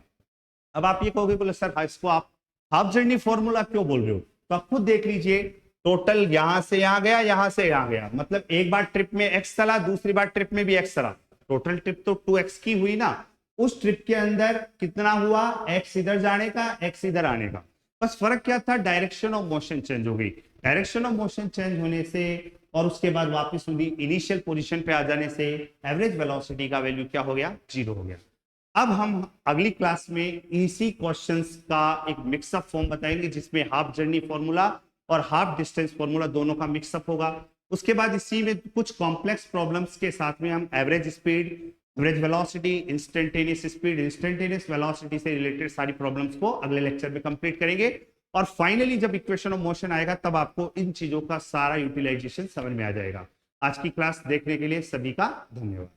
अब आप ये कहोगे बोले सर इसको आप हाफ जर्नी फॉर्मूला क्यों बोल रहे हो, तो आप खुद देख लीजिए टोटल यहां से यहां गया यहां से यहां गया, मतलब एक बार ट्रिप में x चला दूसरी बार ट्रिप में भी x चला, टोटल ट्रिप तो 2x की हुई ना। उस ट्रिप के अंदर कितना हुआ, x इधर जाने का x इधर आने का, बस फर्क क्या था, डायरेक्शन ऑफ मोशन चेंज हो गई। डायरेक्शन ऑफ मोशन चेंज होने से और उसके बाद वापस इनिशियल पोजीशन पे आ जाने से एवरेज वेलोसिटी का वैल्यू क्या हो गया, 0 हो गया। अब हम अगली क्लास में इसी क्वेश्चंस का एक मिक्सअप फॉर्म बताएंगे जिसमें हाफ जर्नी फॉर्मूला और हाफ डिस्टेंस फॉर्मूला दोनों का मिक्सअप होगा। उसके बाद इसी में कुछ कॉम्प्लेक्स प्रॉब्लम्स के साथ में हम average speed, average velocity, instantaneous speed, instantaneous velocity से रिलेटेड सारी प्रॉब्लम्स को अगले लेक्चर में कंप्लीट करेंगे। और फाइनली जब इक्वेशन ऑफ मोशन आएगा तब आपको इन चीजों का सारा यूटिलाइजेशन समझ में आ जाएगा। आज की क्लास देखने के लिए सभी का धन्यवाद।